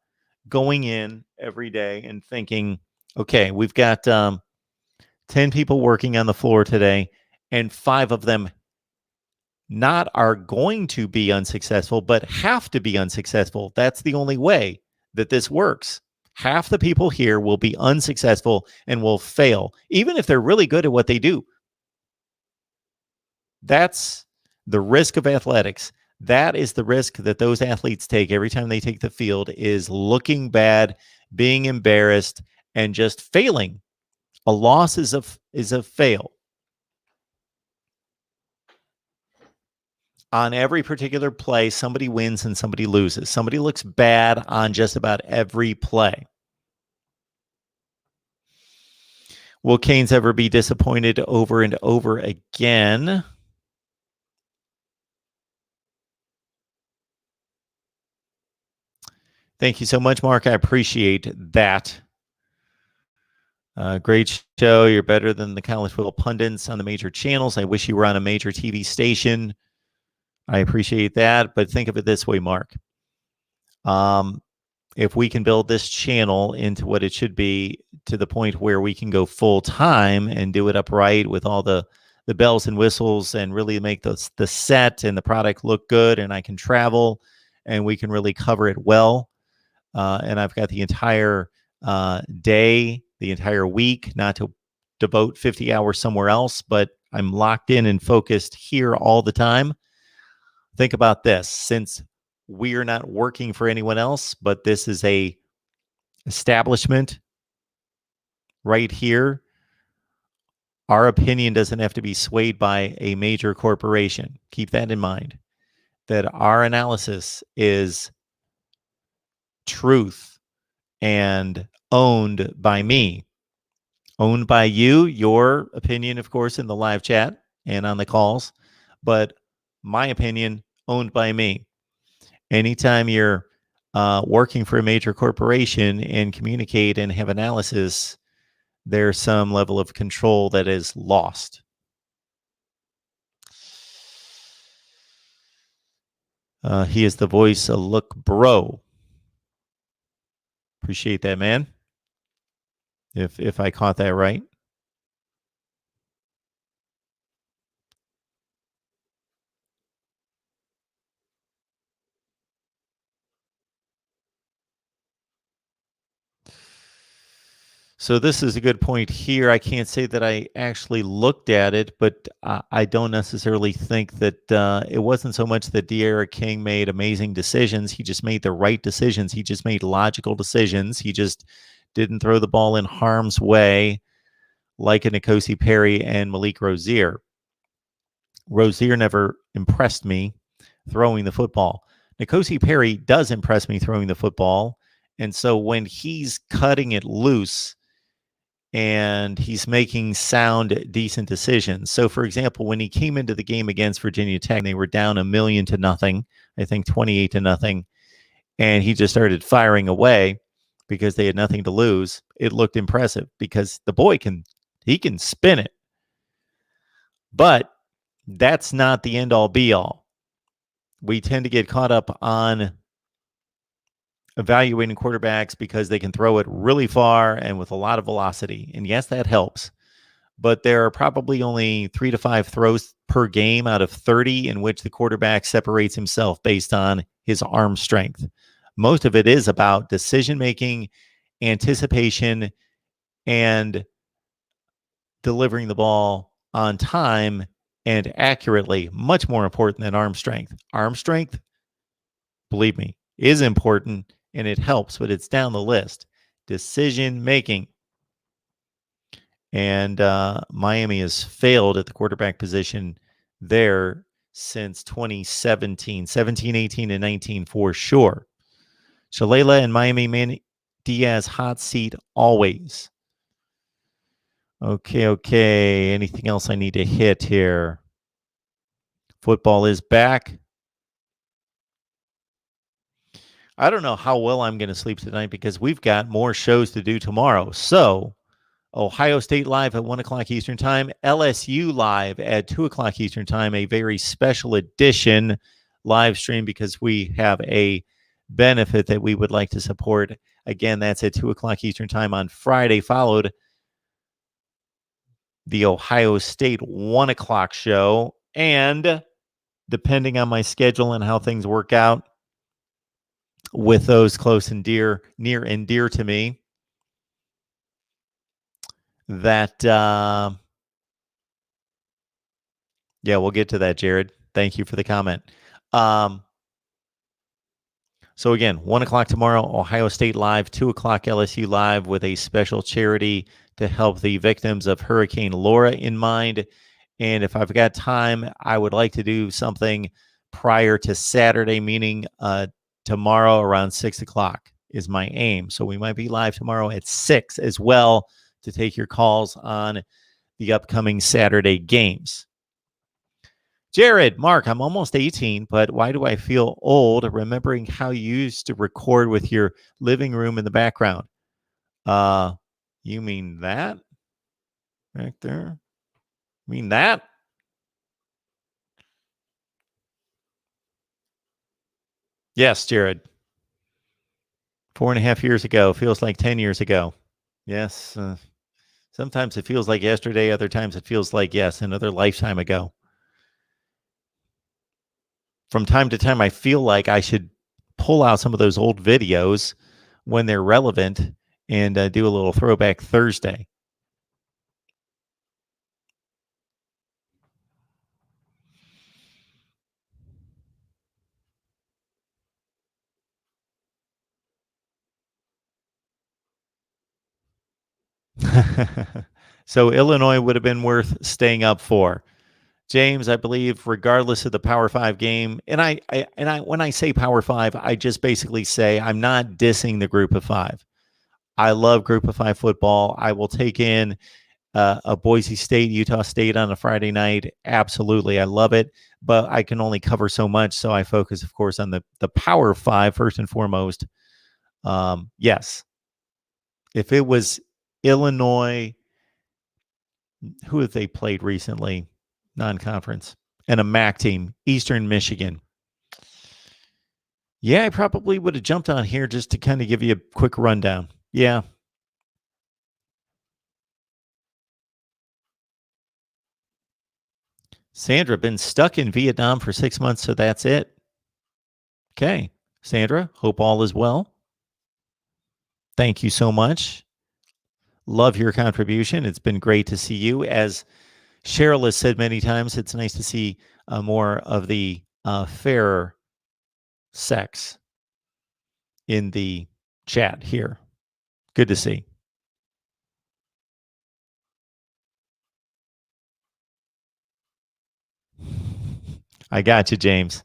going in every day and thinking, okay, we've got 10 people working on the floor today, and 5 of them not are going to be unsuccessful, but have to be unsuccessful. That's the only way that this works. Half the people here will be unsuccessful and will fail, even if they're really good at what they do. That's the risk of athletics. That is the risk that those athletes take every time they take the field, is looking bad, being embarrassed, and just failing. A loss is a fail. On every particular play, somebody wins and somebody loses. Somebody looks bad on just about every play. Will Canes ever be disappointed over and over again? Thank you so much, Mark. I appreciate that. Great show. You're better than the college football pundits on the major channels. I wish you were on a major TV station. I appreciate that, but think of it this way, Mark. If we can build this channel into what it should be, to the point where we can go full time and do it upright with all the bells and whistles and really make the set and the product look good, and I can travel and we can really cover it well. And I've got the entire day, the entire week, not to devote 50 hours somewhere else, but I'm locked in and focused here all the time. Think about this. Since we're not working for anyone else, but this is a establishment right here, our opinion doesn't have to be swayed by a major corporation. Keep that in mind, that our analysis is truth and owned by me, owned by you, your opinion, of course, in the live chat and on the calls, but my opinion owned by me. Anytime you're working for a major corporation and communicate and have analysis, there's some level of control that is lost. He is the voice of Look Bro. Appreciate that, man. If I caught that right. So this is a good point here. I can't say that I actually looked at it, but I don't necessarily think that it wasn't so much that De'Ara King made amazing decisions. He just made the right decisions. He just made logical decisions. He just didn't throw the ball in harm's way like a N'Kosi Perry and Malik Rozier. Rozier never impressed me throwing the football. N'Kosi Perry does impress me throwing the football. And so when he's cutting it loose, and he's making sound, decent decisions. So, for example, when he came into the game against Virginia Tech, they were down 1,000,000-0, I think 28-0, and he just started firing away because they had nothing to lose. It looked impressive because the boy can spin it. But that's not the end all be all. We tend to get caught up on evaluating quarterbacks because they can throw it really far and with a lot of velocity. And yes, that helps. But there are probably only 3 to 5 throws per game out of 30 in which the quarterback separates himself based on his arm strength. Most of it is about decision-making, anticipation, and delivering the ball on time and accurately. Much more important than arm strength. Arm strength, believe me, is important and it helps, but it's down the list. Decision-making. And Miami has failed at the quarterback position there since 2017, 17, 18, and 19 for sure. Shalala and Miami Manny Diaz hot seat always. Okay. Anything else I need to hit here? Football is back. I don't know how well I'm going to sleep tonight because we've got more shows to do tomorrow. So Ohio State live at 1 o'clock Eastern time, LSU live at 2 o'clock Eastern time, a very special edition live stream because we have a benefit that we would like to support. Again, that's at 2 o'clock Eastern time on Friday, followed the Ohio State 1 o'clock show. And depending on my schedule and how things work out with those close and near and dear to me, that yeah, we'll get to that, Jared. Thank you for the comment. So again, 1 o'clock tomorrow, Ohio State live, 2 o'clock LSU live with a special charity to help the victims of Hurricane Laura in mind. And if I've got time, I would like to do something prior to Saturday, meaning tomorrow around 6 o'clock is my aim. So we might be live tomorrow at 6 as well to take your calls on the upcoming Saturday games. Jared, Mark, I'm almost 18, but why do I feel old remembering how you used to record with your living room in the background? You mean that? Right there? Mean that? Yes, Jared. 4.5 years ago. Feels like 10 years ago. Yes. Sometimes it feels like yesterday. Other times it feels like, yes, another lifetime ago. From time to time, I feel like I should pull out some of those old videos when they're relevant and do a little throwback Thursday. So Illinois would have been worth staying up for. James, I believe, regardless of the Power Five game, and I when I say Power Five, I just basically say I'm not dissing the Group of Five. I love Group of Five football. I will take in a Boise State, Utah State on a Friday night. Absolutely, I love it. But I can only cover so much, so I focus, of course, on the Power Five first and foremost. Yes, if it was Illinois, who have they played recently? Non-conference and a MAC team, Eastern Michigan. Yeah, I probably would have jumped on here just to kind of give you a quick rundown. Yeah. Sandra, been stuck in Vietnam for 6 months, so that's it. Okay. Sandra, hope all is well. Thank you so much. Love your contribution. It's been great to see you. As Cheryl has said many times, it's nice to see more of the fairer sex in the chat here. Good to see. I got you, James.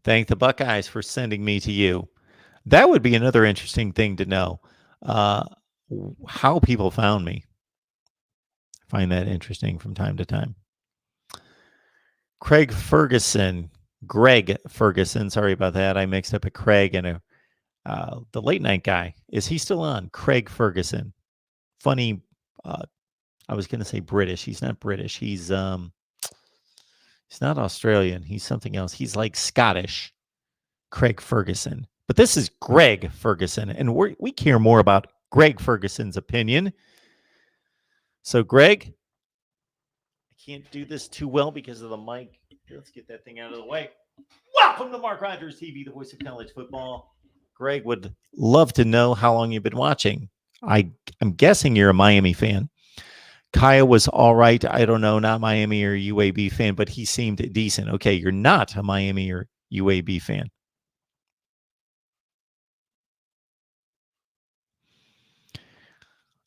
Thank the Buckeyes for sending me to you. That would be another interesting thing to know. How people found me. I find that interesting from time to time. Greg Ferguson. Sorry about that. I mixed up a Craig and the late night guy. Is he still on? Craig Ferguson. Funny. I was going to say British. He's not British. He's not Australian. He's something else. He's like Scottish. Craig Ferguson. But this is Greg Ferguson, and we care more about Greg Ferguson's opinion. So, Greg, I can't do this too well because of the mic. Let's get that thing out of the way. Welcome to MarkRogersTV, the voice of college football. Greg would love to know how long you've been watching. I'm guessing you're a Miami fan. Kaya was all right. I don't know, not Miami or UAB fan, but he seemed decent. Okay, you're not a Miami or UAB fan.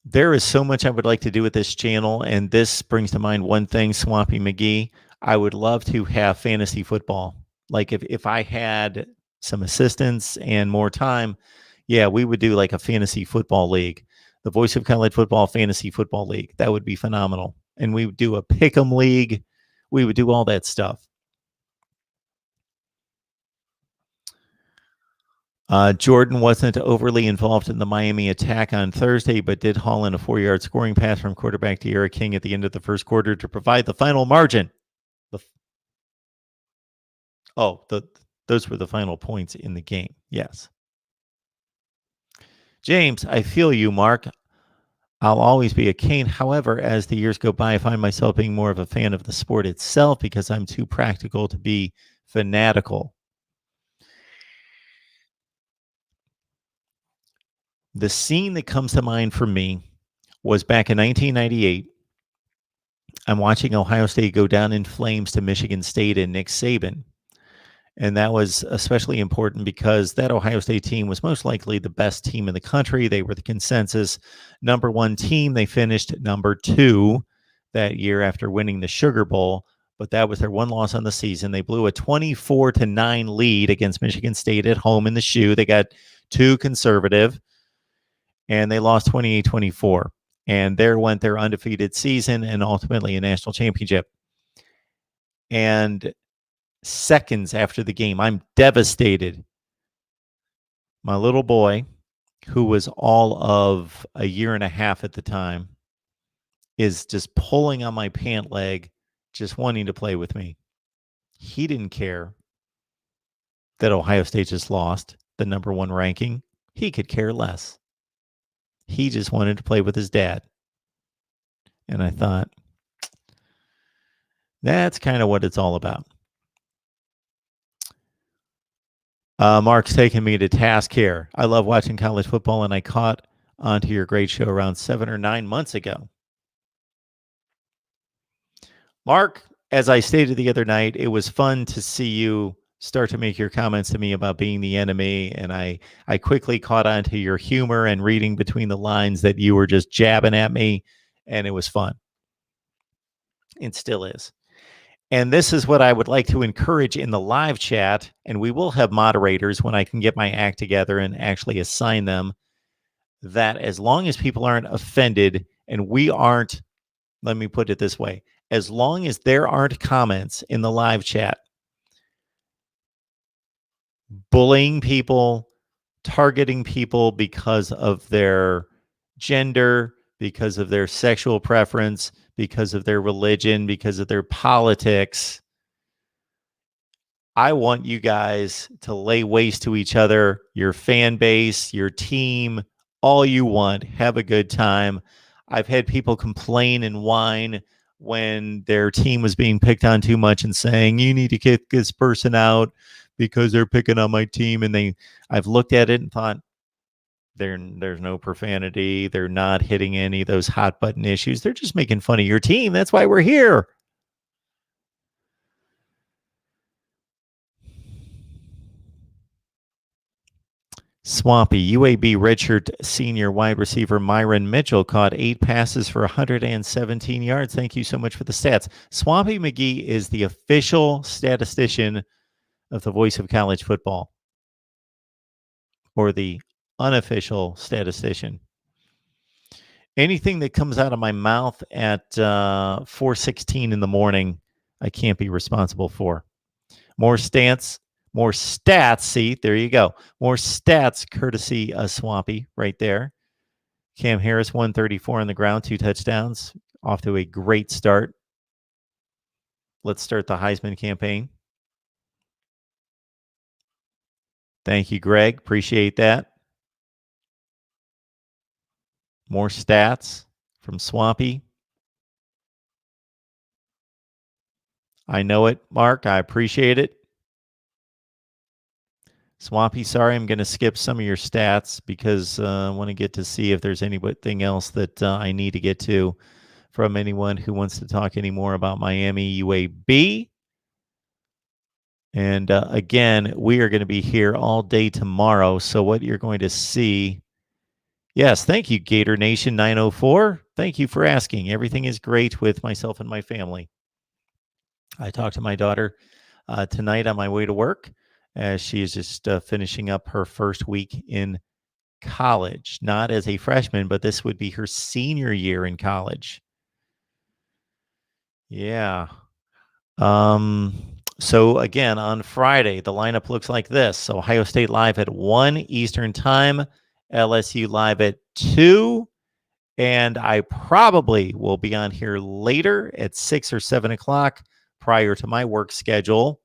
There is so much I would like to do with this channel, and this brings to mind one thing, Swampy McGee. I would love to have fantasy football. Like if I had some assistance and more time, yeah, we would do like a fantasy football league. The Voice of College Football Fantasy Football League. That would be phenomenal. And we would do a pick'em league. We would do all that stuff. Jordan wasn't overly involved in the Miami attack on Thursday, but did haul in a 4-yard scoring pass from quarterback De'Ara King at the end of the first quarter to provide the final margin. Those were the final points in the game. Yes. James, I feel you, Mark. I'll always be a Cane. However, as the years go by, I find myself being more of a fan of the sport itself because I'm too practical to be fanatical. The scene that comes to mind for me was back in 1998. I'm watching Ohio State go down in flames to Michigan State and Nick Saban. And that was especially important because that Ohio State team was most likely the best team in the country. They were the consensus number one team. They finished number 2 that year after winning the Sugar Bowl, but that was their one loss on the season. They blew a 24-9 lead against Michigan State at home in the shoe. They got too conservative, and they lost 28-24. And there went their undefeated season and ultimately a national championship. And seconds after the game, I'm devastated. My little boy, who was all of a year and a half at the time, is just pulling on my pant leg, just wanting to play with me. He didn't care that Ohio State just lost the number 1 ranking. He could care less. He just wanted to play with his dad. And I thought, that's kind of what it's all about. Mark's taking me to task here. I love watching college football, and I caught onto your great show around 7 or 9 months ago. Mark, as I stated the other night, it was fun to see you start to make your comments to me about being the enemy, and I quickly caught on to your humor and reading between the lines that you were just jabbing at me, and it was fun. It still is. And this is what I would like to encourage in the live chat, and we will have moderators when I can get my act together and actually assign them, that as long as people aren't offended and we aren't, let me put it this way, as long as there aren't comments in the live chat bullying people, targeting people because of their gender, because of their sexual preference, because of their religion, because of their politics, I want you guys to lay waste to each other, your fan base, your team, all you want. Have a good time. I've had people complain and whine when their team was being picked on too much and saying, you need to kick this person out because they're picking on my team. And I've looked at it and thought, there's no profanity. They're not hitting any of those hot button issues. They're just making fun of your team. That's why we're here. Swampy, UAB redshirt senior wide receiver Myron Mitchell caught 8 passes for 117 yards. Thank you so much for the stats. Swampy McGee is the official statistician of the Voice of College Football, or the unofficial statistician. Anything that comes out of my mouth at 4:16 in the morning, I can't be responsible for. More stats. See, there you go. More stats courtesy of Swampy right there. Cam Harris, 134 on the ground, 2 touchdowns. Off to a great start. Let's start the Heisman campaign. Thank you, Greg. Appreciate that. More stats from Swampy. I know it, Mark. I appreciate it. Swampy, sorry, I'm going to skip some of your stats because I want to get to see if there's anything else that I need to get to from anyone who wants to talk any more about Miami UAB. And again, we are going to be here all day tomorrow. So what you're going to see, yes, thank you, Gator Nation 904. Thank you for asking. Everything is great with myself and my family. I talked to my daughter tonight on my way to work, as she is just finishing up her first week in college, not as a freshman, but this would be her senior year in college. Yeah. So again, on Friday, the lineup looks like this. Ohio State live at 1 Eastern time, LSU live at 2, and I probably will be on here later at 6 or 7 o'clock prior to my work schedule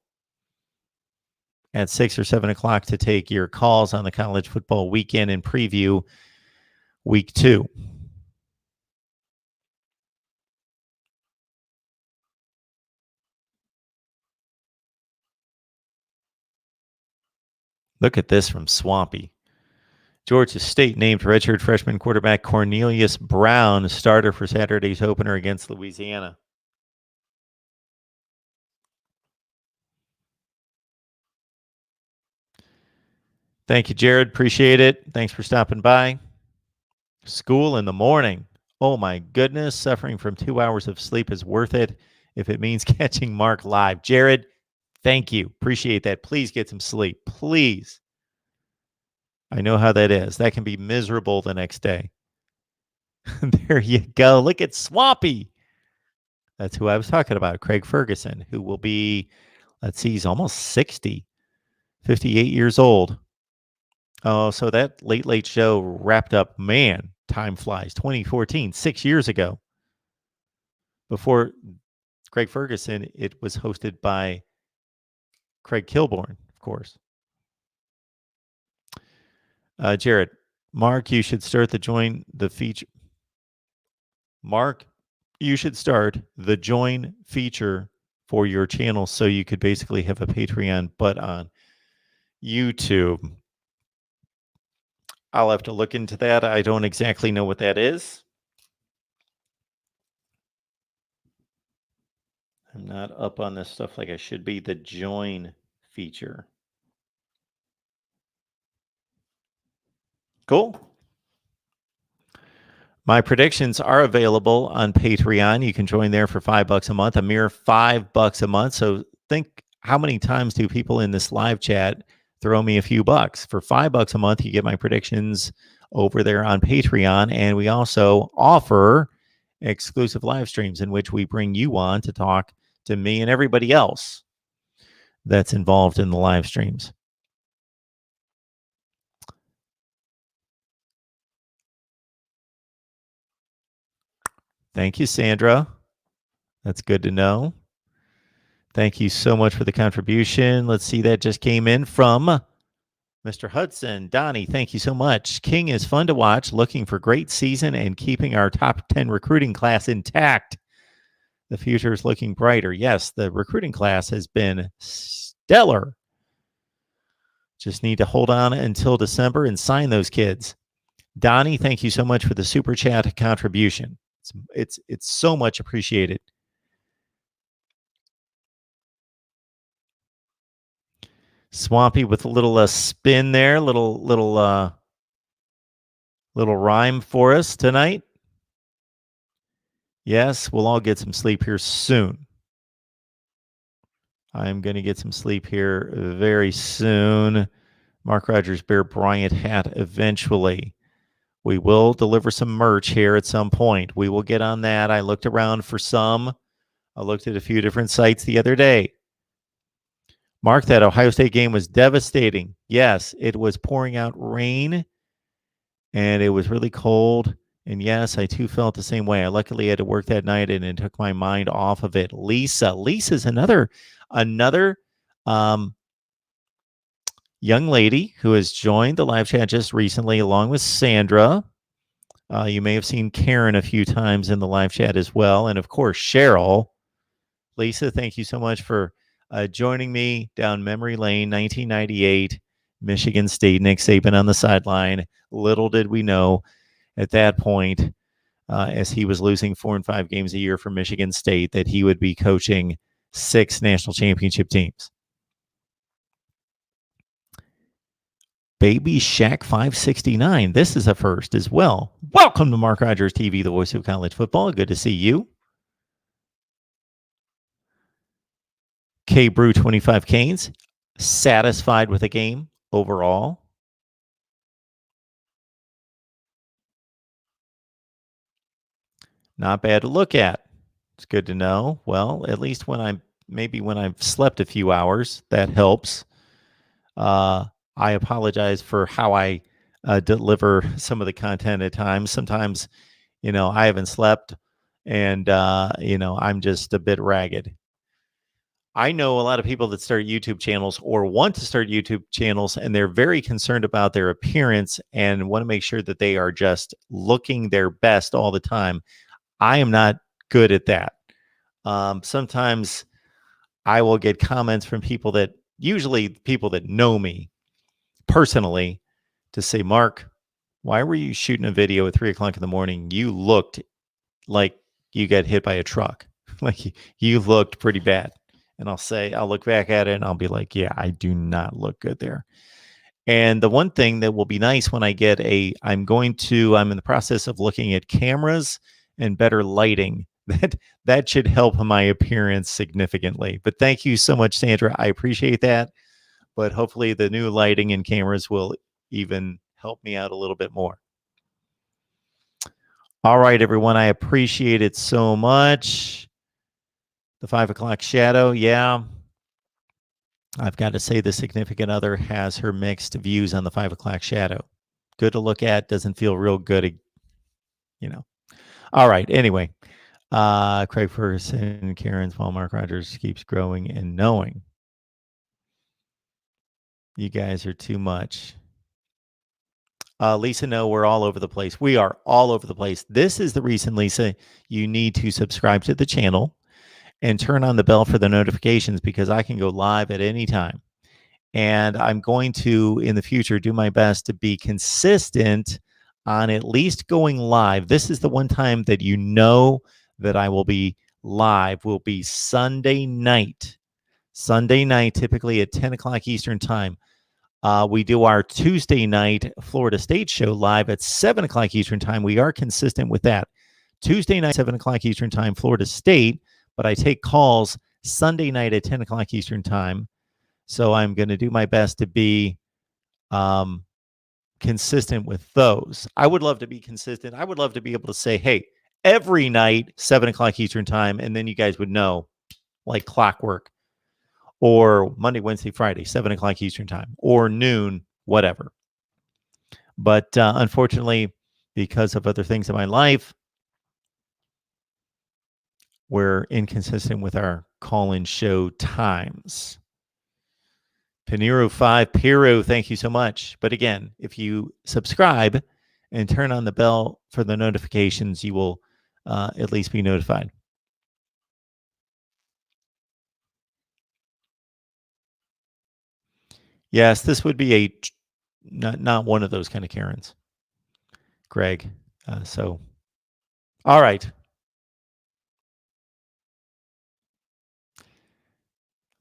at 6 or 7 o'clock to take your calls on the college football weekend and preview week 2. Look at this from Swampy. Georgia State named redshirt freshman quarterback Cornelius Brown starter for Saturday's opener against Louisiana. Thank you, Jared. Appreciate it. Thanks for stopping by. School in the morning. Oh my goodness. Suffering from 2 hours of sleep is worth it if it means catching Mark live. Jared, thank you. Appreciate that. Please get some sleep. Please. I know how that is. That can be miserable the next day. There you go. Look at Swampy. That's who I was talking about, Craig Ferguson, who will be, let's see, he's almost 60, 58 years old. Oh, so that Late Late Show wrapped up, man, time flies, 2014, 6 years ago. Before Craig Ferguson, it was hosted by Craig Kilborn, of course. Jared, Mark, you should start the join the feature. Mark, you should start the join feature for your channel so you could basically have a Patreon, but on YouTube. I'll have to look into that. I don't exactly know what that is. I'm not up on this stuff like I should be. The join feature. Cool. My predictions are available on Patreon. You can join there for $5 a month, a mere $5 a month. So think, how many times do people in this live chat throw me a few bucks? For $5 a month, you get my predictions over there on Patreon. And we also offer exclusive live streams in which we bring you on to talk to me and everybody else that's involved in the live streams. Thank you, Sandra. That's good to know. Thank you so much for the contribution. Let's see, that just came in from Mr. Hudson. Donnie, thank you so much. King is fun to watch, looking for great season and keeping our top 10 recruiting class intact. The future is looking brighter. Yes, the recruiting class has been stellar. Just need to hold on until December and sign those kids. Donnie, thank you so much for the super chat contribution. It's so much appreciated. Swampy with a little spin there, little rhyme for us tonight. Yes, we'll all get some sleep here soon. I'm going to get some sleep here very soon. Mark Rogers Bear Bryant hat eventually. We will deliver some merch here at some point. We will get on that. I looked around for some. I looked at a few different sites the other day. Mark, that Ohio State game was devastating. Yes, it was pouring out rain, and it was really cold. And yes, I too felt the same way. I luckily had to work that night, and it took my mind off of it. Lisa's another young lady who has joined the live chat just recently, along with Sandra. You may have seen Karen a few times in the live chat as well, and of course Cheryl. Lisa, thank you so much for joining me down memory lane. 1998, Michigan State, Nick Saban on the sideline. Little did we know at that point, as he was losing 4 and 5 games a year for Michigan State, that he would be coaching 6 national championship teams. Baby Shack 569. This is a first as well. Welcome to Mark Rogers TV, the voice of college football. Good to see you. K Brew 25 Canes. Satisfied with the game overall. Not bad to look at. It's good to know. Well, at least when I've slept a few hours, that helps. I apologize for how I deliver some of the content at times. Sometimes, I haven't slept and, I'm just a bit ragged. I know a lot of people that start YouTube channels or want to start YouTube channels, and they're very concerned about their appearance and want to make sure that they are just looking their best all the time. I am not good at that. Sometimes I will get comments from usually people that know me personally, to say, Mark, why were you shooting a video at 3:00 in the morning? You looked like you got hit by a truck. Like you looked pretty bad. And I'll look back at it and I'll be like, yeah, I do not look good there. And the one thing that will be nice when I get I'm in the process of looking at cameras and better lighting. That should help my appearance significantly. But thank you so much, Sandra. I appreciate that. But hopefully the new lighting and cameras will even help me out a little bit more. All right, everyone. I appreciate it so much. The 5 o'clock shadow. Yeah. I've got to say the significant other has her mixed views on the 5 o'clock shadow. Good to look at. Doesn't feel real good. All right. Anyway, Craig Ferguson, Karen's while Mark Rogers keeps growing and knowing. You guys are too much. Lisa, no, we're all over the place. We are all over the place. This is the reason, Lisa, you need to subscribe to the channel and turn on the bell for the notifications, because I can go live at any time. And I'm going to, in the future, do my best to be consistent on at least going live. This is the one time that that I will be live, will be Sunday night. Sunday night, typically at 10 o'clock Eastern time. We do our Tuesday night Florida State show live at 7 o'clock Eastern time. We are consistent with that. Tuesday night, 7 o'clock Eastern time, Florida State, but I take calls Sunday night at 10 o'clock Eastern time. So I'm going to do my best to be consistent with those. I would love to be consistent. I would love to be able to say, hey, every night, 7 o'clock Eastern time, and then you guys would know like clockwork, or Monday, Wednesday, Friday, 7 o'clock Eastern time, or noon, whatever. But unfortunately, because of other things in my life, we're inconsistent with our call-in show times. Panero 5, Piro, thank you so much. But again, if you subscribe and turn on the bell for the notifications, you will at least be notified. Yes, this would be not one of those kind of Karens, Greg. So, all right.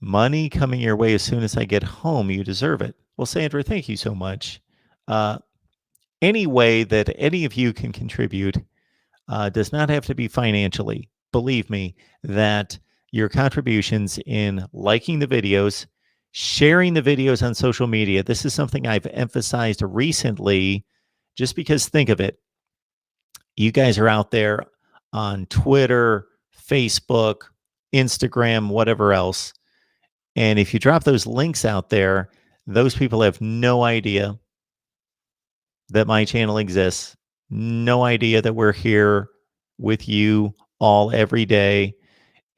Money coming your way as soon as I get home. You deserve it. Well, Sandra, thank you so much. Any way that any of you can contribute does not have to be financially. Believe me that your contributions in liking the videos, sharing the videos on social media, this is something I've emphasized recently, just because think of it. You guys are out there on Twitter, Facebook, Instagram, whatever else. And if you drop those links out there, those people have no idea that my channel exists, no idea that we're here with you all every day,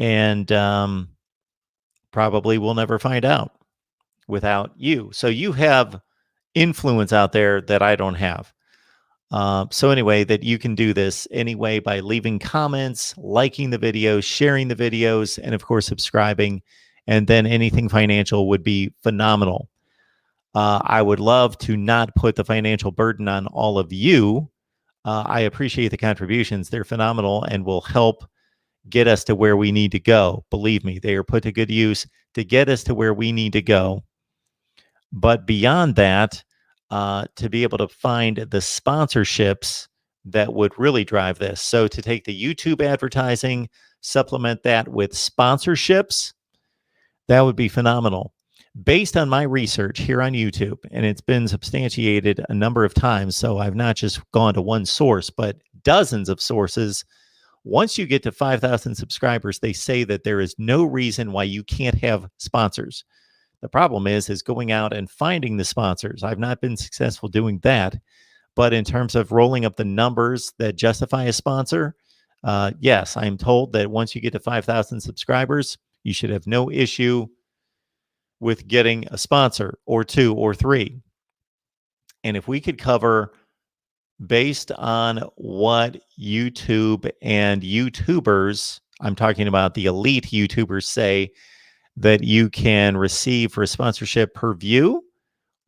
and probably will never find out without you. So you have influence out there that I don't have. So anyway, that you can do this anyway by leaving comments, liking the videos, sharing the videos, and of course, subscribing. And then anything financial would be phenomenal. I would love to not put the financial burden on all of you. I appreciate the contributions. They're phenomenal and will help get us to where we need to go. Believe me, they are put to good use to get us to where we need to go. But beyond that, to be able to find the sponsorships that would really drive this. So to take the YouTube advertising, supplement that with sponsorships, that would be phenomenal. Based on my research here on YouTube, and it's been substantiated a number of times, so I've not just gone to one source, but dozens of sources. Once you get to 5,000 subscribers, they say that there is no reason why you can't have sponsors. The problem is going out and finding the sponsors. I've not been successful doing that. But in terms of rolling up the numbers that justify a sponsor, yes, I'm told that once you get to 5,000 subscribers, you should have no issue with getting a sponsor or two or three. And if we could cover, based on what YouTube and YouTubers, I'm talking about the elite YouTubers, say that you can receive for a sponsorship per view,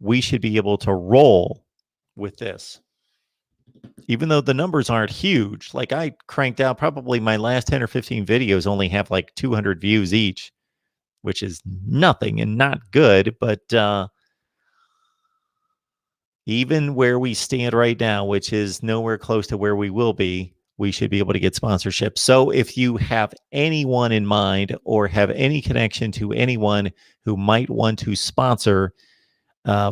we should be able to roll with this. Even though the numbers aren't huge, like I cranked out probably my last 10 or 15 videos only have like 200 views each, which is nothing and not good. But even where we stand right now, which is nowhere close to where we will be, we should be able to get sponsorship. So if you have anyone in mind or have any connection to anyone who might want to sponsor,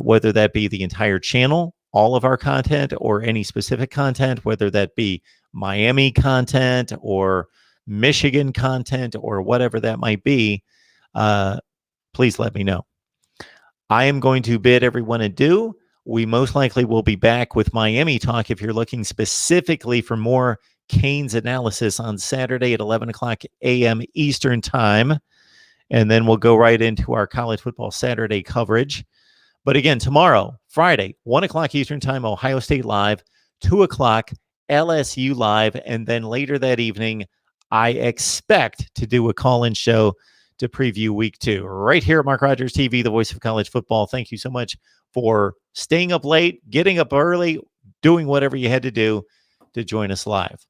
whether that be the entire channel, all of our content, or any specific content, whether that be Miami content or Michigan content or whatever that might be, please let me know. I am going to bid everyone adieu. We most likely will be back with Miami talk if you're looking specifically for more Canes analysis on Saturday at 11 o'clock a.m. Eastern time. And then we'll go right into our college football Saturday coverage. But again, tomorrow, Friday, 1 o'clock Eastern time, Ohio State Live, 2 o'clock LSU Live. And then later that evening, I expect to do a call-in show to preview week 2 right here at Mark Rogers TV, the voice of college football. Thank you so much for staying up late, getting up early, doing whatever you had to do to join us live.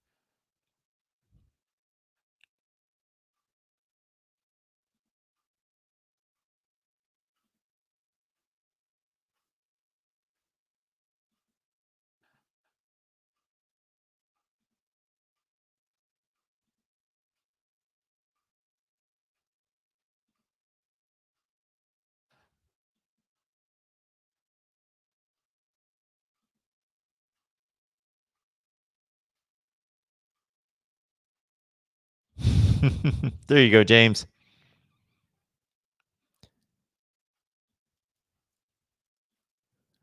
There you go, James.